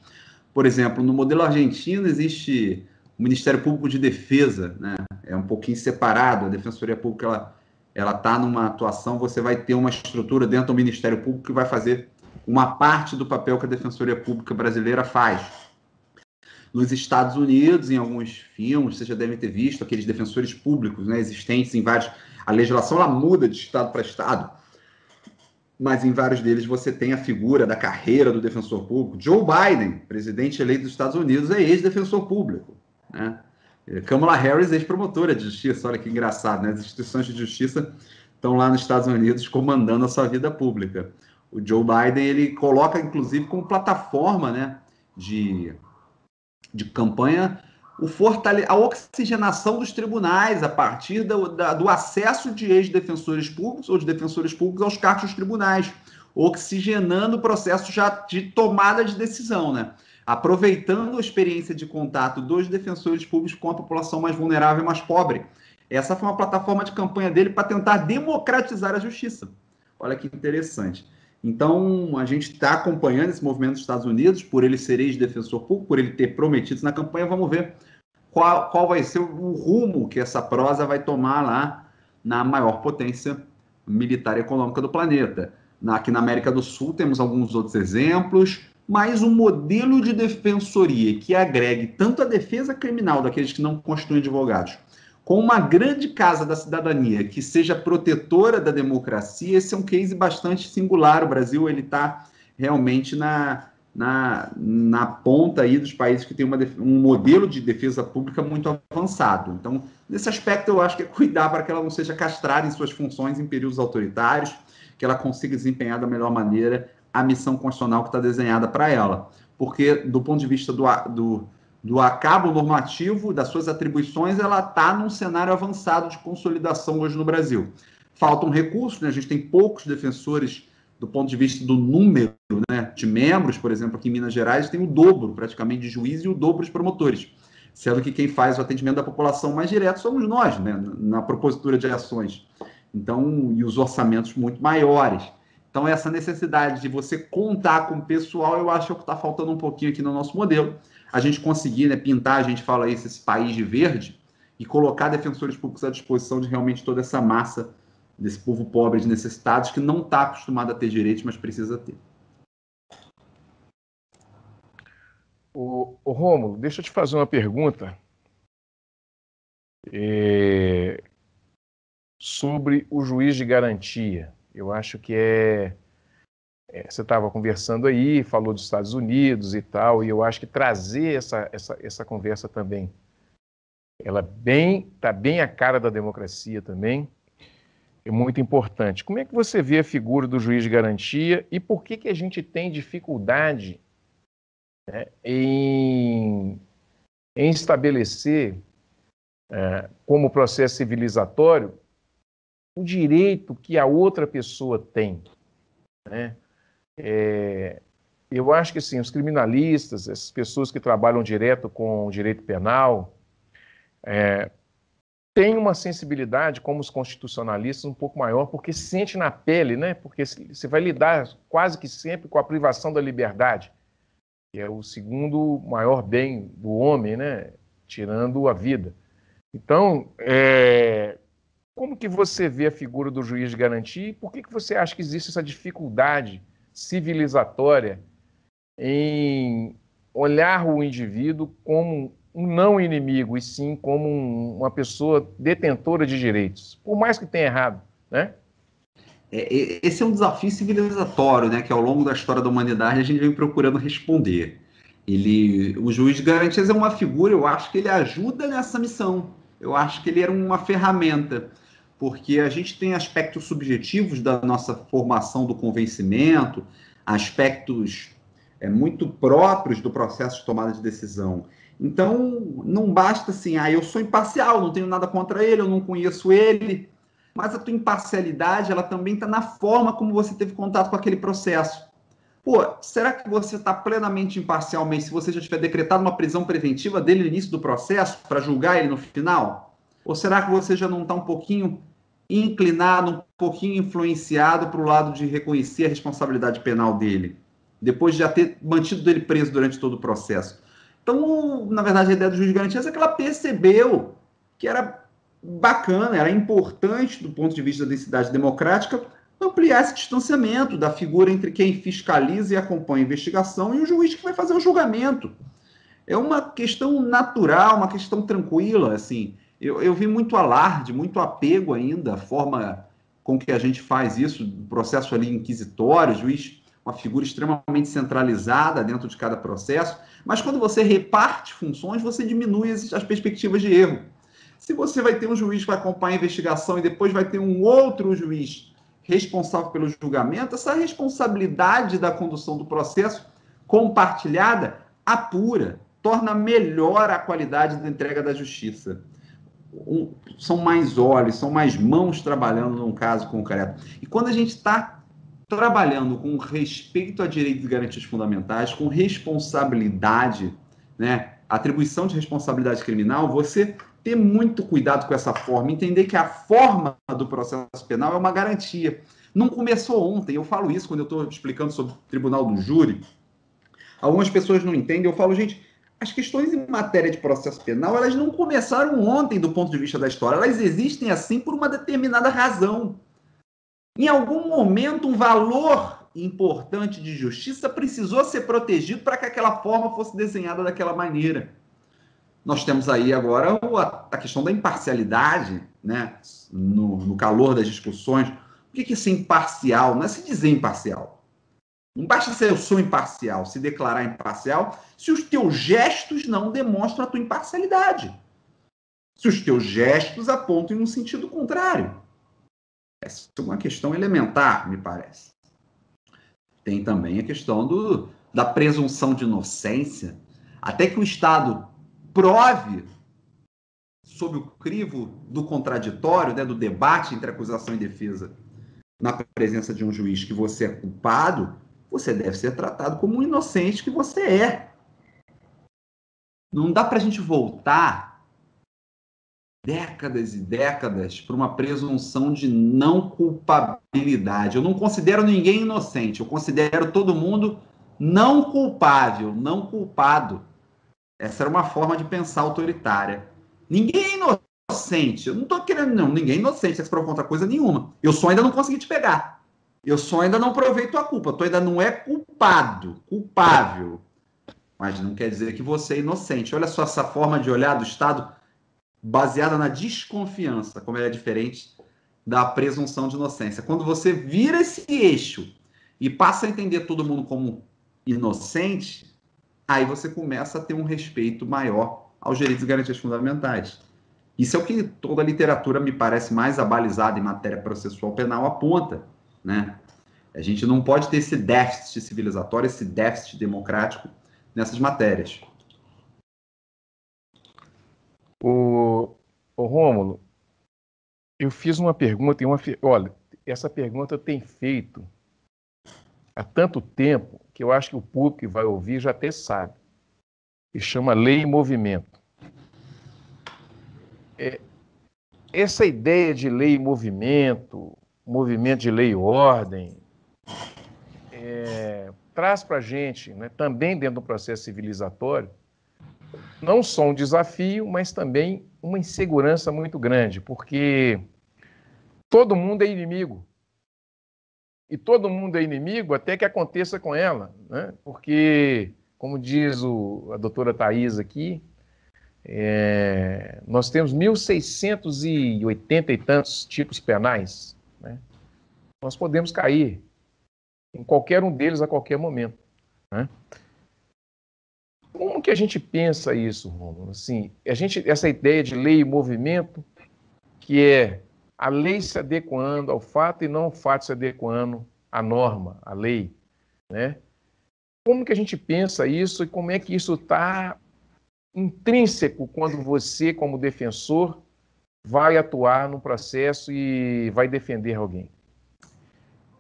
Por exemplo, no modelo argentino existe o Ministério Público de Defesa, né? É um pouquinho separado. A Defensoria Pública ela está numa atuação, você vai ter uma estrutura dentro do Ministério Público que vai fazer uma parte do papel que a Defensoria Pública brasileira faz. Nos Estados Unidos, em alguns filmes, vocês já devem ter visto aqueles defensores públicos, né, existentes em vários... A legislação ela muda de estado para estado, mas em vários deles você tem a figura da carreira do defensor público. Joe Biden, presidente eleito dos Estados Unidos, é ex-defensor público, né? Kamala Harris, ex-promotora de justiça. Olha que engraçado, né? As instituições de justiça estão lá nos Estados Unidos comandando a sua vida pública. O Joe Biden, ele coloca, inclusive, como plataforma, né, de campanha a oxigenação dos tribunais a partir do acesso de ex-defensores públicos ou de defensores públicos aos cargos dos tribunais, oxigenando o processo já de tomada de decisão, né? Aproveitando a experiência de contato dos defensores públicos com a população mais vulnerável e mais pobre. Essa foi uma plataforma de campanha dele para tentar democratizar a justiça. Olha que interessante. Então, a gente está acompanhando esse movimento dos Estados Unidos, por ele ser ex-defensor público, por ele ter prometido isso na campanha. Vamos ver qual vai ser o rumo que essa prosa vai tomar lá na maior potência militar e econômica do planeta. Aqui na América do Sul temos alguns outros exemplos, mas um modelo de defensoria que agregue tanto a defesa criminal daqueles que não constituem advogados, com uma grande casa da cidadania que seja protetora da democracia, esse é um case bastante singular. O Brasil está realmente na ponta aí dos países que tem um modelo de defesa pública muito avançado. Então, nesse aspecto, eu acho que é cuidar para que ela não seja castrada em suas funções em períodos autoritários, que ela consiga desempenhar da melhor maneira a missão constitucional que está desenhada para ela. Porque, do ponto de vista do acabo normativo, das suas atribuições, ela está num cenário avançado de consolidação hoje no Brasil. Faltam recursos, né? A gente tem poucos defensores do ponto de vista do número, né, de membros. Por exemplo, aqui em Minas Gerais tem o dobro, praticamente, de juízes e o dobro de promotores, sendo que quem faz o atendimento da população mais direto somos nós, né, na propositura de ações. Então, e os orçamentos muito maiores. Então, essa necessidade de você contar com o pessoal, eu acho que está faltando um pouquinho aqui no nosso modelo. A gente conseguir, né, pintar, a gente fala isso, esse país de verde, e colocar defensores públicos à disposição de realmente toda essa massa desse povo pobre de necessitados que não está acostumado a ter direitos, mas precisa ter. O Rômulo, deixa eu te fazer uma pergunta sobre o juiz de garantia. Eu acho que você estava conversando aí, falou dos Estados Unidos e tal, e eu acho que trazer essa conversa também, ela está bem a cara da democracia também, é muito importante. Como é que você vê a figura do juiz de garantia e por que a gente tem dificuldade, né, em estabelecer, como processo civilizatório, o direito que a outra pessoa tem, né? Eu acho que assim, os criminalistas, essas pessoas que trabalham direto com o direito penal, têm uma sensibilidade, como os constitucionalistas, um pouco maior, porque sente na pele, né? Porque você vai lidar quase que sempre com a privação da liberdade, que é o segundo maior bem do homem, né? Tirando a vida. Então, Como que você vê a figura do juiz de garantia e por que você acha que existe essa dificuldade civilizatória em olhar o indivíduo como um não inimigo, e sim como uma pessoa detentora de direitos, por mais que tenha errado, né? Esse é um desafio civilizatório, né, que ao longo da história da humanidade a gente vem procurando responder. O juiz de garantias é uma figura, eu acho que ele ajuda nessa missão. Eu acho que ele era uma ferramenta, porque a gente tem aspectos subjetivos da nossa formação do convencimento, aspectos muito próprios do processo de tomada de decisão. Então, não basta assim, eu sou imparcial, não tenho nada contra ele, eu não conheço ele, mas a tua imparcialidade, ela também está na forma como você teve contato com aquele processo. Será que você está plenamente imparcial mesmo se você já tiver decretado uma prisão preventiva dele no início do processo para julgar ele no final? Ou será que você já não está um pouquinho inclinado, um pouquinho influenciado para o lado de reconhecer a responsabilidade penal dele, depois de já ter mantido ele preso durante todo o processo? Então, na verdade, a ideia do juiz de garantias é que ela percebeu que era bacana, era importante, do ponto de vista da densidade democrática, ampliar esse distanciamento da figura entre quem fiscaliza e acompanha a investigação e o juiz que vai fazer o julgamento. É uma questão natural, uma questão tranquila, assim. Eu vi muito alarde, muito apego ainda, a forma com que a gente faz isso, o processo ali inquisitório, o juiz, uma figura extremamente centralizada dentro de cada processo, mas quando você reparte funções, você diminui as perspectivas de erro. Se você vai ter um juiz que vai acompanhar a investigação e depois vai ter um outro juiz responsável pelo julgamento, essa responsabilidade da condução do processo compartilhada apura, torna melhor a qualidade da entrega da justiça. São mais olhos, são mais mãos trabalhando num caso concreto. E quando a gente está trabalhando com respeito a direitos e garantias fundamentais, com responsabilidade, né, atribuição de responsabilidade criminal, você ter muito cuidado com essa forma, entender que a forma do processo penal é uma garantia. Não começou ontem, eu falo isso quando eu estou explicando sobre o tribunal do júri. Algumas pessoas não entendem, eu falo, gente, as questões em matéria de processo penal, elas não começaram ontem do ponto de vista da história, elas existem assim por uma determinada razão. Em algum momento, um valor importante de justiça precisou ser protegido para que aquela forma fosse desenhada daquela maneira. Nós temos aí agora a questão da imparcialidade, né? No calor das discussões. O que é ser imparcial? Não é se dizer imparcial. Não basta ser eu sou imparcial, se declarar imparcial, se os teus gestos não demonstram a tua imparcialidade. Se os teus gestos apontam no sentido contrário. Essa é uma questão elementar, me parece. Tem também a questão da presunção de inocência. Até que o Estado prove, sob o crivo do contraditório, né, do debate entre acusação e defesa, na presença de um juiz, que você é culpado, você deve ser tratado como um inocente que você é. Não dá para a gente voltar décadas e décadas para uma presunção de não culpabilidade. Eu não considero ninguém inocente, eu considero todo mundo não culpável, não culpado. Essa era uma forma de pensar autoritária. Ninguém é inocente. Eu não estou querendo, não. Ninguém é inocente. Você provou contra coisa nenhuma. Eu só ainda não consegui te pegar. Eu só ainda não provei tua culpa. Tu ainda não é culpado, culpável. Mas não quer dizer que você é inocente. Olha só essa forma de olhar do Estado baseada na desconfiança, como ela é diferente da presunção de inocência. Quando você vira esse eixo e passa a entender todo mundo como inocente, aí você começa a ter um respeito maior aos direitos e garantias fundamentais. Isso é o que toda a literatura, me parece, mais abalizada em matéria processual penal aponta, né? A gente não pode ter esse déficit civilizatório, esse déficit democrático nessas matérias. Ô Rômulo, eu fiz uma pergunta, olha, essa pergunta eu tenho feito há tanto tempo que eu acho que o público que vai ouvir já até sabe. E chama Lei e Movimento. Essa ideia de lei e movimento de lei e ordem, traz para a gente, né, também dentro do processo civilizatório, não só um desafio, mas também uma insegurança muito grande, porque todo mundo é inimigo. E todo mundo é inimigo até que aconteça com ela, né? Porque, como diz a doutora Thais aqui, nós temos 1.680 e tantos tipos penais, né? Nós podemos cair em qualquer um deles a qualquer momento, né? Como que a gente pensa isso, Rômulo? Assim, essa ideia de lei e movimento, que é a lei se adequando ao fato e não o fato se adequando à norma, à lei, né? Como que a gente pensa isso e como é que isso está intrínseco quando você, como defensor, vai atuar no processo e vai defender alguém?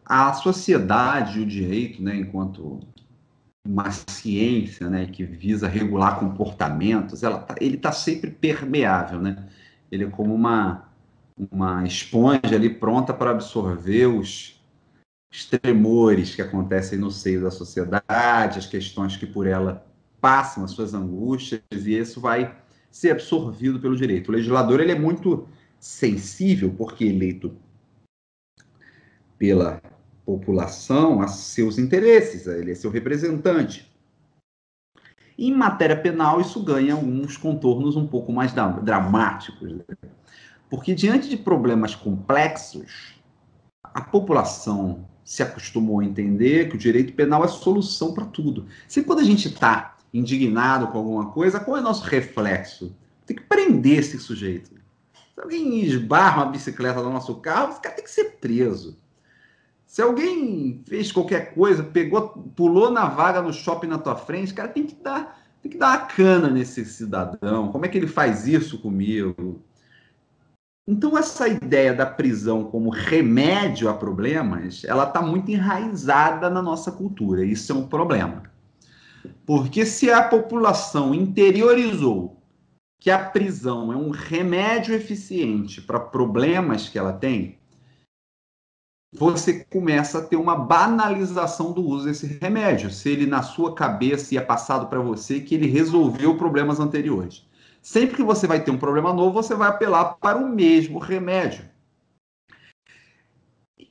A sociedade e o direito, né, enquanto uma ciência, né, que visa regular comportamentos, ele está sempre permeável, né? Ele é como uma esponja ali pronta para absorver os tremores que acontecem no seio da sociedade, as questões que por ela passam, as suas angústias, e isso vai ser absorvido pelo direito. O legislador, ele é muito sensível, porque eleito pela população, a seus interesses, ele é seu representante. Em matéria penal, isso ganha alguns contornos um pouco mais dramáticos, né? Porque diante de problemas complexos, a população se acostumou a entender que o direito penal é solução para tudo. Sempre quando a gente está indignado com alguma coisa, qual é o nosso reflexo? Tem que prender esse sujeito. Se alguém esbarra uma bicicleta no nosso carro, esse cara tem que ser preso. Se alguém fez qualquer coisa, pulou na vaga no shopping na tua frente, cara, tem que dar uma cana nesse cidadão. Como é que ele faz isso comigo? Então, essa ideia da prisão como remédio a problemas, ela está muito enraizada na nossa cultura. Isso é um problema. Porque se a população interiorizou que a prisão é um remédio eficiente para problemas que ela tem, você começa a ter uma banalização do uso desse remédio. Se ele, na sua cabeça, ia passado para você que ele resolveu problemas anteriores. Sempre que você vai ter um problema novo, você vai apelar para o mesmo remédio.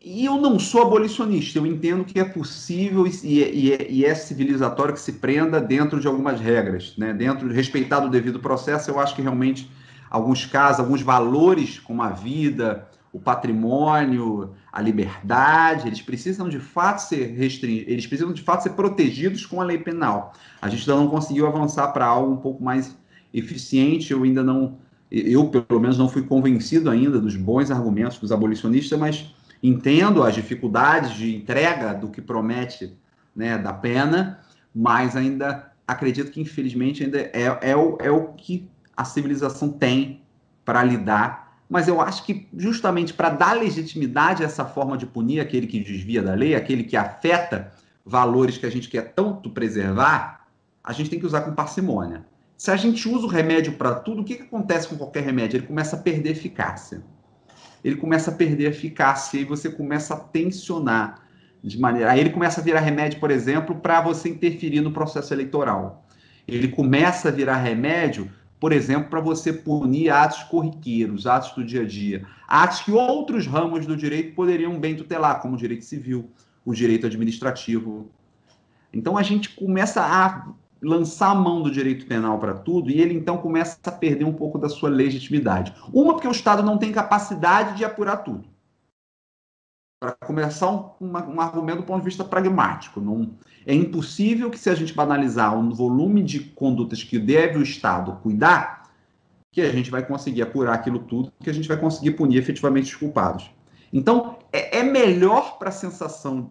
E eu não sou abolicionista, eu entendo que é possível e é civilizatório que se prenda dentro de algumas regras, né? Dentro de respeitado o devido processo, eu acho que realmente, alguns casos, alguns valores como a vida, o patrimônio, a liberdade, eles precisam de fato ser eles precisam de fato ser protegidos com a lei penal. A gente ainda não conseguiu avançar para algo um pouco mais eficiente, eu pelo menos não fui convencido ainda dos bons argumentos dos abolicionistas, mas entendo as dificuldades de entrega do que promete, né, da pena, mas ainda acredito que infelizmente ainda é o que a civilização tem para lidar. Mas eu acho que justamente para dar legitimidade a essa forma de punir aquele que desvia da lei, aquele que afeta valores que a gente quer tanto preservar, a gente tem que usar com parcimônia. Se a gente usa o remédio para tudo, o que acontece com qualquer remédio? Ele começa a perder eficácia. E você começa a tensionar de maneira... Aí ele começa a virar remédio, por exemplo, para você interferir no processo eleitoral. Ele começa a virar remédio, por exemplo, para você punir atos corriqueiros, atos do dia a dia, atos que outros ramos do direito poderiam bem tutelar, como o direito civil, o direito administrativo. Então a gente começa a lançar a mão do direito penal para tudo e ele então começa a perder um pouco da sua legitimidade. Uma, porque o Estado não tem capacidade de apurar tudo. Para começar um argumento do ponto de vista pragmático. É impossível que, se a gente banalizar o volume de condutas que deve o Estado cuidar, que a gente vai conseguir apurar aquilo tudo, que a gente vai conseguir punir efetivamente os culpados. Então, é melhor para a sensação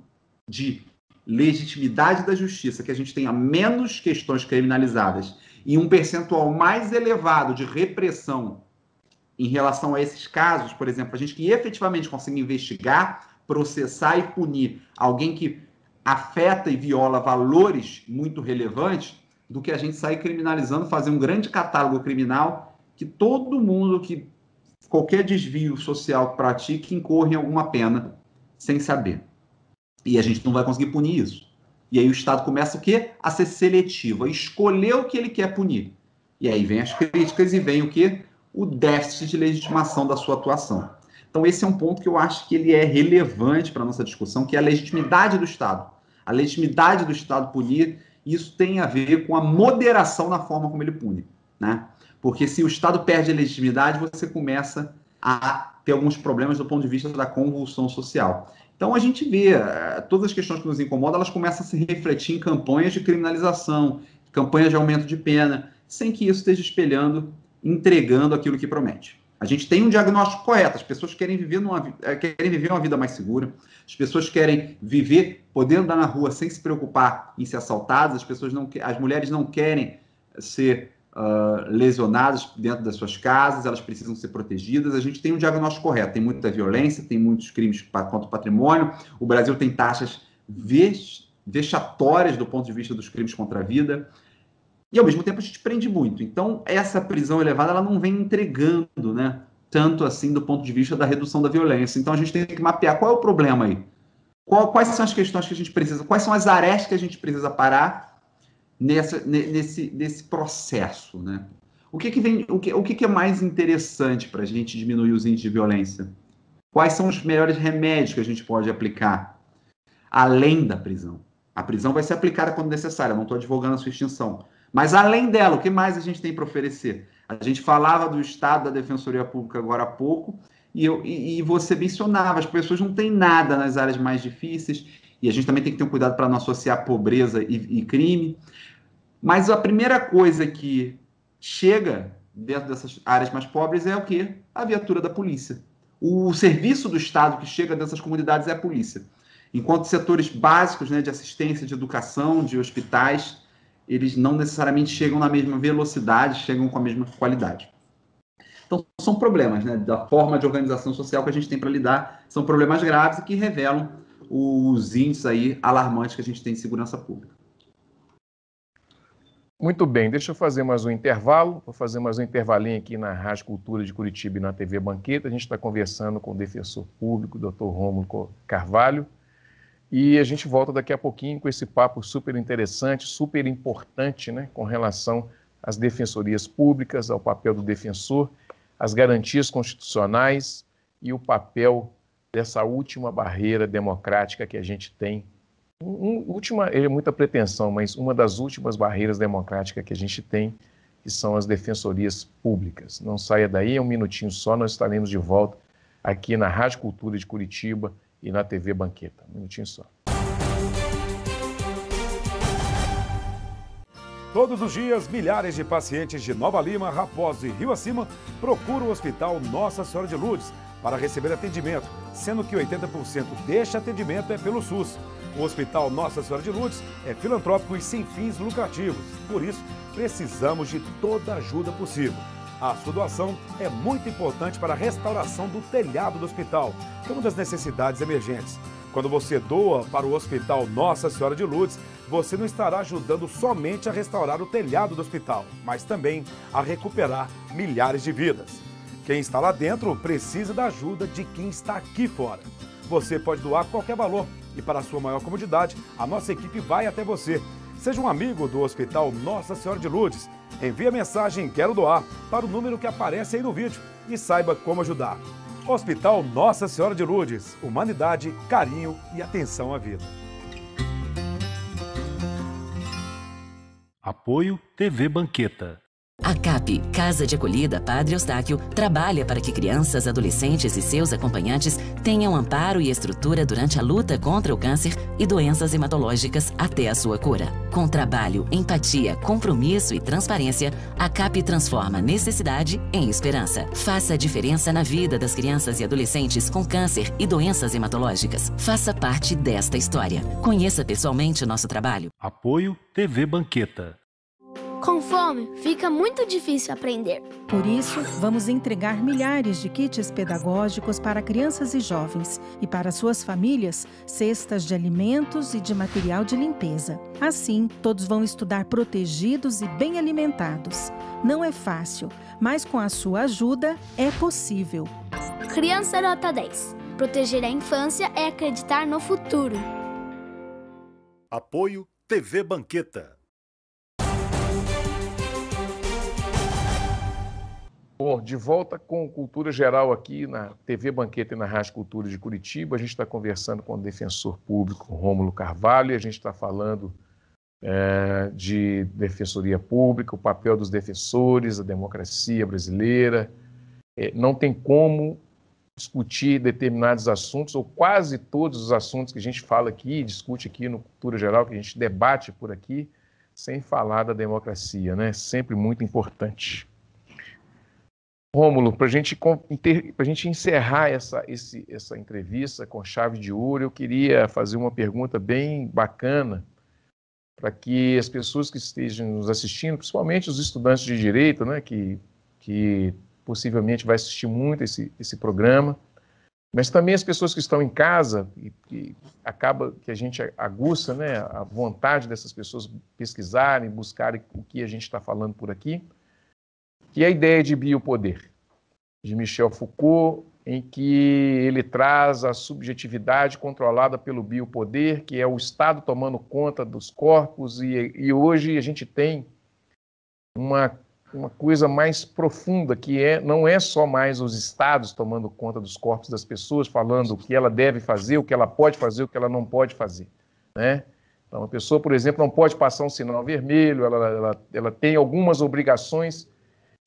de legitimidade da justiça que a gente tenha menos questões criminalizadas e um percentual mais elevado de repressão em relação a esses casos, por exemplo, a gente que efetivamente consiga investigar, processar e punir alguém que afeta e viola valores muito relevantes, do que a gente sair criminalizando, fazer um grande catálogo criminal que todo mundo que qualquer desvio social pratique incorre em alguma pena sem saber. E a gente não vai conseguir punir isso. E aí o Estado começa o quê? A ser seletivo, a escolher o que ele quer punir. E aí vem as críticas e vem o quê? O déficit de legitimação da sua atuação. Então, esse é um ponto que eu acho que ele é relevante para a nossa discussão, que é a legitimidade do Estado. A legitimidade do Estado punir, isso tem a ver com a moderação na forma como ele pune, né? Porque se o Estado perde a legitimidade, você começa a ter alguns problemas do ponto de vista da convulsão social. Então, a gente vê todas as questões que nos incomodam, elas começam a se refletir em campanhas de criminalização, campanhas de aumento de pena, sem que isso esteja entregando aquilo que promete. A gente tem um diagnóstico correto, as pessoas querem viver uma vida mais segura, as pessoas querem viver podendo andar na rua sem se preocupar em ser assaltadas, as mulheres não querem ser lesionadas dentro das suas casas, elas precisam ser protegidas. A gente tem um diagnóstico correto, tem muita violência, tem muitos crimes contra o patrimônio, o Brasil tem taxas vexatórias do ponto de vista dos crimes contra a vida, e ao mesmo tempo a gente prende muito. Então, essa prisão elevada, ela não vem entregando, né, tanto assim do ponto de vista da redução da violência. Então, a gente tem que mapear qual é o problema aí. Quais são as questões que a gente precisa, quais são as arestas que a gente precisa parar nesse processo, né? O que é mais interessante para a gente diminuir os índices de violência? Quais são os melhores remédios que a gente pode aplicar além da prisão? A prisão vai ser aplicada quando necessária, não estou advogando a sua extinção. Mas, além dela, o que mais a gente tem para oferecer? A gente falava do Estado, da Defensoria Pública agora há pouco, e você mencionava, as pessoas não têm nada nas áreas mais difíceis, e a gente também tem que ter um cuidado para não associar pobreza e crime. Mas a primeira coisa que chega dentro dessas áreas mais pobres é o quê? A viatura da polícia. O serviço do Estado que chega dessas comunidades é a polícia. Enquanto setores básicos, né, de assistência, de educação, de hospitais, eles não necessariamente chegam na mesma velocidade, chegam com a mesma qualidade. Então, são problemas, né, da forma de organização social que a gente tem para lidar, são problemas graves e que revelam os índices aí alarmantes que a gente tem de segurança pública. Muito bem, deixa eu fazer mais um intervalo, vou fazer mais um intervalinho aqui na Rádio Cultura de Curitiba e na TV Banqueta. A gente está conversando com o defensor público, o Dr. Rômulo Carvalho, e a gente volta daqui a pouquinho com esse papo super interessante, super importante, né, com relação às defensorias públicas, ao papel do defensor, as garantias constitucionais e o papel dessa última barreira democrática que a gente tem. É muita pretensão, mas uma das últimas barreiras democráticas que a gente tem, que são as defensorias públicas. Não saia daí, é um minutinho só, nós estaremos de volta aqui na Rádio Cultura de Curitiba e na TV Banqueta. Um minutinho só. Todos os dias, milhares de pacientes de Nova Lima, Raposo e Rio Acima procuram o Hospital Nossa Senhora de Lourdes para receber atendimento, sendo que 80% deste atendimento é pelo SUS. O Hospital Nossa Senhora de Lourdes é filantrópico e sem fins lucrativos. Por isso, precisamos de toda a ajuda possível. A sua doação é muito importante para a restauração do telhado do hospital, que é uma das necessidades emergentes. Quando você doa para o Hospital Nossa Senhora de Lourdes, você não estará ajudando somente a restaurar o telhado do hospital, mas também a recuperar milhares de vidas. Quem está lá dentro precisa da ajuda de quem está aqui fora. Você pode doar qualquer valor e, para a sua maior comodidade, a nossa equipe vai até você. Seja um amigo do Hospital Nossa Senhora de Lourdes. Envie a mensagem "Quero doar" para o número que aparece aí no vídeo e saiba como ajudar. Hospital Nossa Senhora de Lourdes. Humanidade, carinho e atenção à vida. Apoio TV Banqueta. A CAP, Casa de Acolhida Padre Eustáquio, trabalha para que crianças, adolescentes e seus acompanhantes tenham amparo e estrutura durante a luta contra o câncer e doenças hematológicas até a sua cura. Com trabalho, empatia, compromisso e transparência, a CAP transforma necessidade em esperança. Faça a diferença na vida das crianças e adolescentes com câncer e doenças hematológicas. Faça parte desta história. Conheça pessoalmente o nosso trabalho. Apoio TV Banqueta. Com fome, fica muito difícil aprender. Por isso, vamos entregar milhares de kits pedagógicos para crianças e jovens e para suas famílias, cestas de alimentos e de material de limpeza. Assim, todos vão estudar protegidos e bem alimentados. Não é fácil, mas com a sua ajuda é possível. Criança nota 10. Proteger a infância é acreditar no futuro. Apoio TV Banqueta. Bom, de volta com Cultura Geral aqui na TV Banqueta e na Rádio Cultura de Curitiba. A gente está conversando com o defensor público Rômulo Carvalho e a gente está falando de defensoria pública, o papel dos defensores, a democracia brasileira. Não tem como discutir determinados assuntos, ou quase todos os assuntos que a gente fala aqui, discute aqui no Cultura Geral, que a gente debate por aqui, sem falar da democracia, né? Sempre muito importante. Rômulo, para a gente encerrar essa entrevista com chave de ouro, eu queria fazer uma pergunta bem bacana para que as pessoas que estejam nos assistindo, principalmente os estudantes de Direito, né, que possivelmente vai assistir muito esse programa, mas também as pessoas que estão em casa, e acaba que a gente aguça, né, a vontade dessas pessoas pesquisarem, buscarem o que a gente está falando por aqui, que é a ideia de biopoder, de Michel Foucault, em que ele traz a subjetividade controlada pelo biopoder, que é o Estado tomando conta dos corpos, e hoje a gente tem uma coisa mais profunda, que não é só mais os Estados tomando conta dos corpos das pessoas, falando o que ela deve fazer, o que ela pode fazer, o que ela não pode fazer, né? Então, a pessoa, por exemplo, não pode passar um sinal vermelho, ela tem algumas obrigações,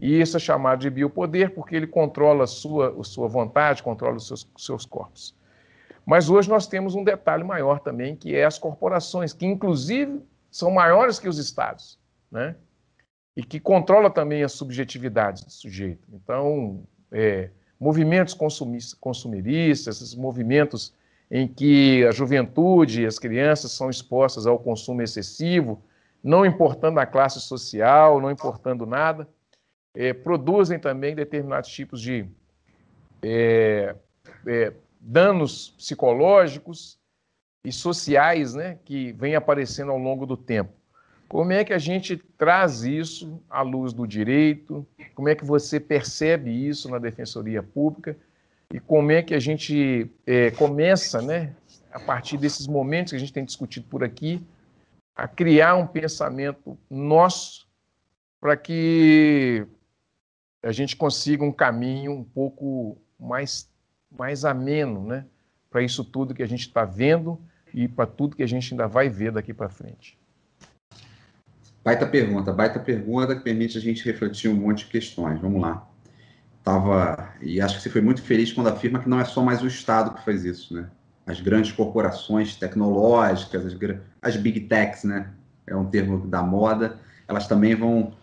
e isso é chamado de biopoder porque ele controla a sua vontade, controla os seus corpos. Mas hoje nós temos um detalhe maior também, que é as corporações, que inclusive são maiores que os Estados, né? E que controla também a subjetividade do sujeito. Então, movimentos consumeristas, esses movimentos em que a juventude e as crianças são expostas ao consumo excessivo, não importando a classe social, não importando nada, produzem também determinados tipos de danos psicológicos e sociais, né, que vêm aparecendo ao longo do tempo. Como é que a gente traz isso à luz do direito? Como é que você percebe isso na Defensoria Pública? E como é que a gente começa, né, a partir desses momentos que a gente tem discutido por aqui, a criar um pensamento nosso para que a gente consiga um caminho um pouco mais ameno, né, para isso tudo que a gente está vendo e para tudo que a gente ainda vai ver daqui para frente. Baita pergunta que permite a gente refletir um monte de questões. Vamos lá. E acho que você foi muito feliz quando afirma que não é só mais o Estado que faz isso, né? As grandes corporações tecnológicas, as big techs, né? É um termo da moda, elas também vão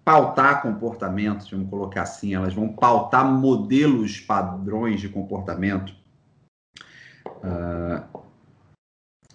pautar comportamentos, vamos colocar assim, elas vão pautar modelos, padrões de comportamento.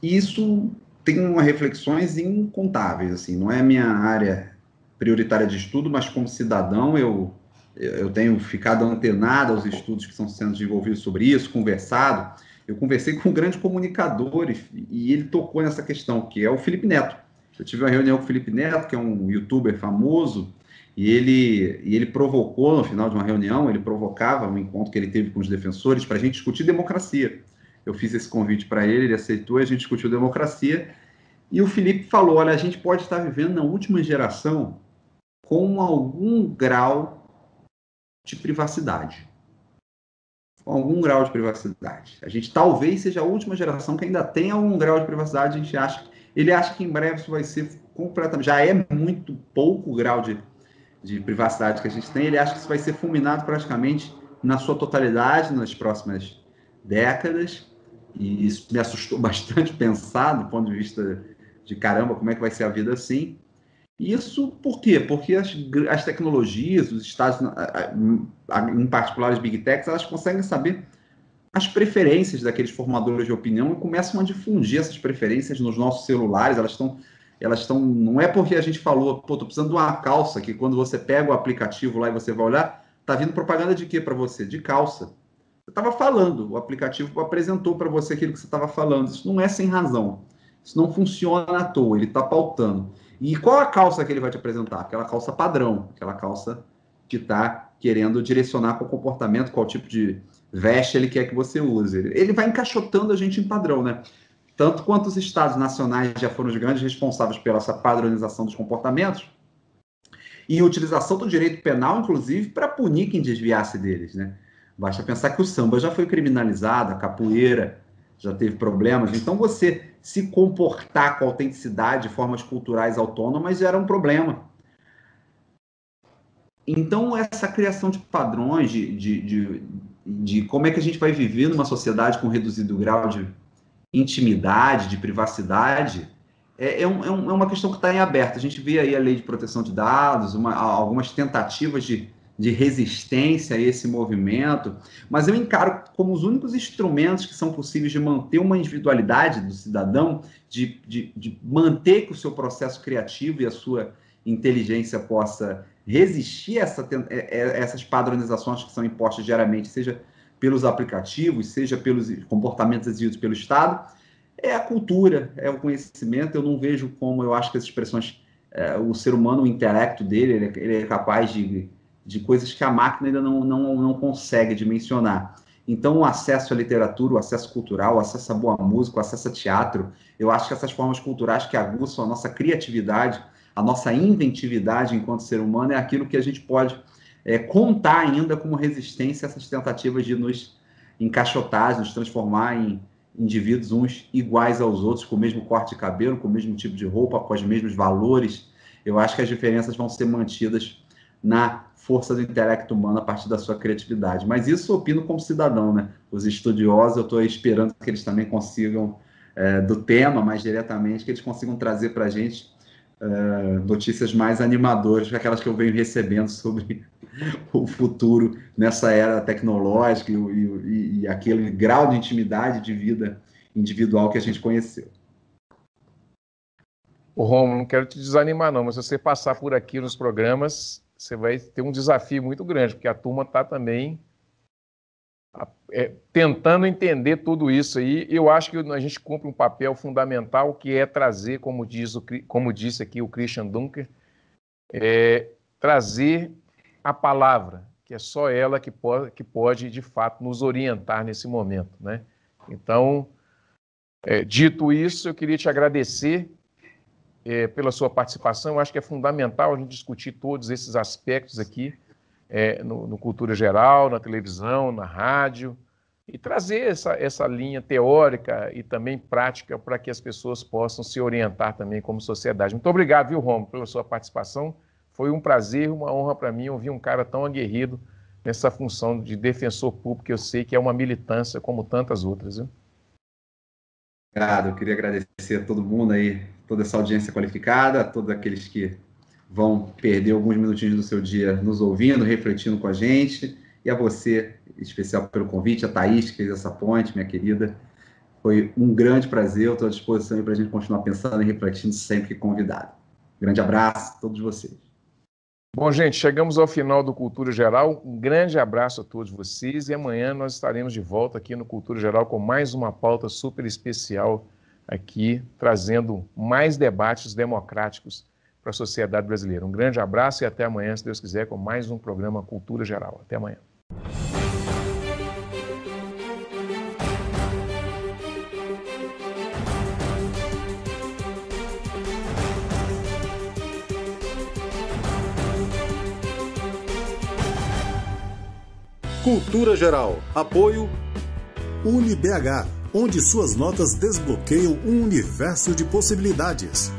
Isso tem reflexões incontáveis, assim, não é minha área prioritária de estudo, mas como cidadão eu tenho ficado antenado aos estudos que estão sendo desenvolvidos sobre isso, conversado. Eu conversei com um grande comunicador e ele tocou nessa questão, que é o Felipe Neto. Eu tive uma reunião com o Felipe Neto, que é um youtuber famoso, e ele provocou, no final de uma reunião, ele provocava um encontro que ele teve com os defensores para a gente discutir democracia. Eu fiz esse convite para ele aceitou, a gente discutiu democracia, e o Felipe falou, olha, a gente pode estar vivendo na última geração com algum grau de privacidade. Com algum grau de privacidade. A gente talvez seja a última geração que ainda tem algum grau de privacidade, ele acha que em breve isso vai ser completamente, já é muito pouco o grau de privacidade que a gente tem, ele acha que isso vai ser fulminado praticamente na sua totalidade nas próximas décadas, e isso me assustou bastante pensar do ponto de vista de caramba, como é que vai ser a vida assim. Isso por quê? Porque as tecnologias, os estados, em particular as big techs, elas conseguem saber as preferências daqueles formadores de opinião e começam a difundir essas preferências nos nossos celulares. Elas estão, não é porque a gente falou, tô precisando de uma calça, que quando você pega o aplicativo lá e você vai olhar, tá vindo propaganda de quê para você? De calça. Você estava falando, o aplicativo apresentou para você aquilo que você estava falando. Isso não é sem razão. Isso não funciona à toa, ele está pautando. E qual a calça que ele vai te apresentar? Aquela calça padrão, aquela calça que está querendo direcionar qual comportamento, qual tipo de veste ele quer que você use. Ele vai encaixotando a gente em padrão, né? Tanto quanto os estados nacionais já foram os grandes responsáveis pela essa padronização dos comportamentos, e a utilização do direito penal, inclusive, para punir quem desviasse deles, né? Basta pensar que o samba já foi criminalizado, a capoeira já teve problemas. Então, você se comportar com autenticidade, formas culturais autônomas, era um problema. Então, essa criação de padrões, de como é que a gente vai viver numa sociedade com reduzido grau de intimidade, de privacidade, é uma questão que está em aberto. A gente vê aí a lei de proteção de dados, algumas tentativas de resistência a esse movimento, mas eu encaro como os únicos instrumentos que são possíveis de manter uma individualidade do cidadão, de manter que o seu processo criativo e a sua inteligência possa resistir a essas padronizações que são impostas diariamente, seja pelos aplicativos, seja pelos comportamentos exigidos pelo Estado, é a cultura, é o conhecimento. Eu não vejo como, eu acho que as expressões, o ser humano, o intelecto dele, ele é capaz de coisas que a máquina ainda não consegue dimensionar. Então, o acesso à literatura, o acesso cultural, o acesso à boa música, o acesso a teatro, eu acho que essas formas culturais que aguçam a nossa criatividade, a nossa inventividade enquanto ser humano, é aquilo que a gente pode contar ainda como resistência a essas tentativas de nos encaixotar, nos transformar em indivíduos uns iguais aos outros, com o mesmo corte de cabelo, com o mesmo tipo de roupa, com os mesmos valores. Eu acho que as diferenças vão ser mantidas na força do intelecto humano a partir da sua criatividade. Mas isso eu opino como cidadão, né? Os estudiosos, eu estou esperando que eles também consigam, do tema mais diretamente, que eles consigam trazer para a gente notícias mais animadoras, aquelas que eu venho recebendo sobre o futuro nessa era tecnológica e aquele grau de intimidade de vida individual que a gente conheceu. Ô, Romulo, não quero te desanimar não, mas se você passar por aqui nos programas, você vai ter um desafio muito grande, porque a turma está também tentando entender tudo isso aí. Eu acho que a gente cumpre um papel fundamental, que é trazer, como disse aqui o Christian Dunker, trazer a palavra, que é só ela que pode, de fato, nos orientar nesse momento, né? Então, dito isso, eu queria te agradecer pela sua participação. Eu acho que é fundamental a gente discutir todos esses aspectos aqui, no Cultura Geral, na televisão, na rádio, e trazer essa linha teórica e também prática para que as pessoas possam se orientar também como sociedade. Muito obrigado, viu, Romulo, pela sua participação. Foi um prazer, uma honra para mim ouvir um cara tão aguerrido nessa função de defensor público, que eu sei que é uma militância como tantas outras, viu? Obrigado, eu queria agradecer a todo mundo aí, toda essa audiência qualificada, a todos aqueles que vão perder alguns minutinhos do seu dia nos ouvindo, refletindo com a gente, e a você, em especial pelo convite, a Thaís, que fez essa ponte, minha querida. Foi um grande prazer, eu estou à disposição para a gente continuar pensando e refletindo sempre que convidado. Grande abraço a todos vocês. Bom, gente, chegamos ao final do Cultura Geral. Um grande abraço a todos vocês, e amanhã nós estaremos de volta aqui no Cultura Geral com mais uma pauta super especial aqui, trazendo mais debates democráticos para a sociedade brasileira. Um grande abraço e até amanhã, se Deus quiser, com mais um programa Cultura Geral. Até amanhã. Cultura Geral. Apoio UniBH, onde suas notas desbloqueiam um universo de possibilidades.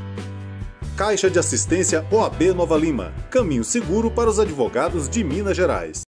Caixa de Assistência OAB Nova Lima. Caminho seguro para os advogados de Minas Gerais.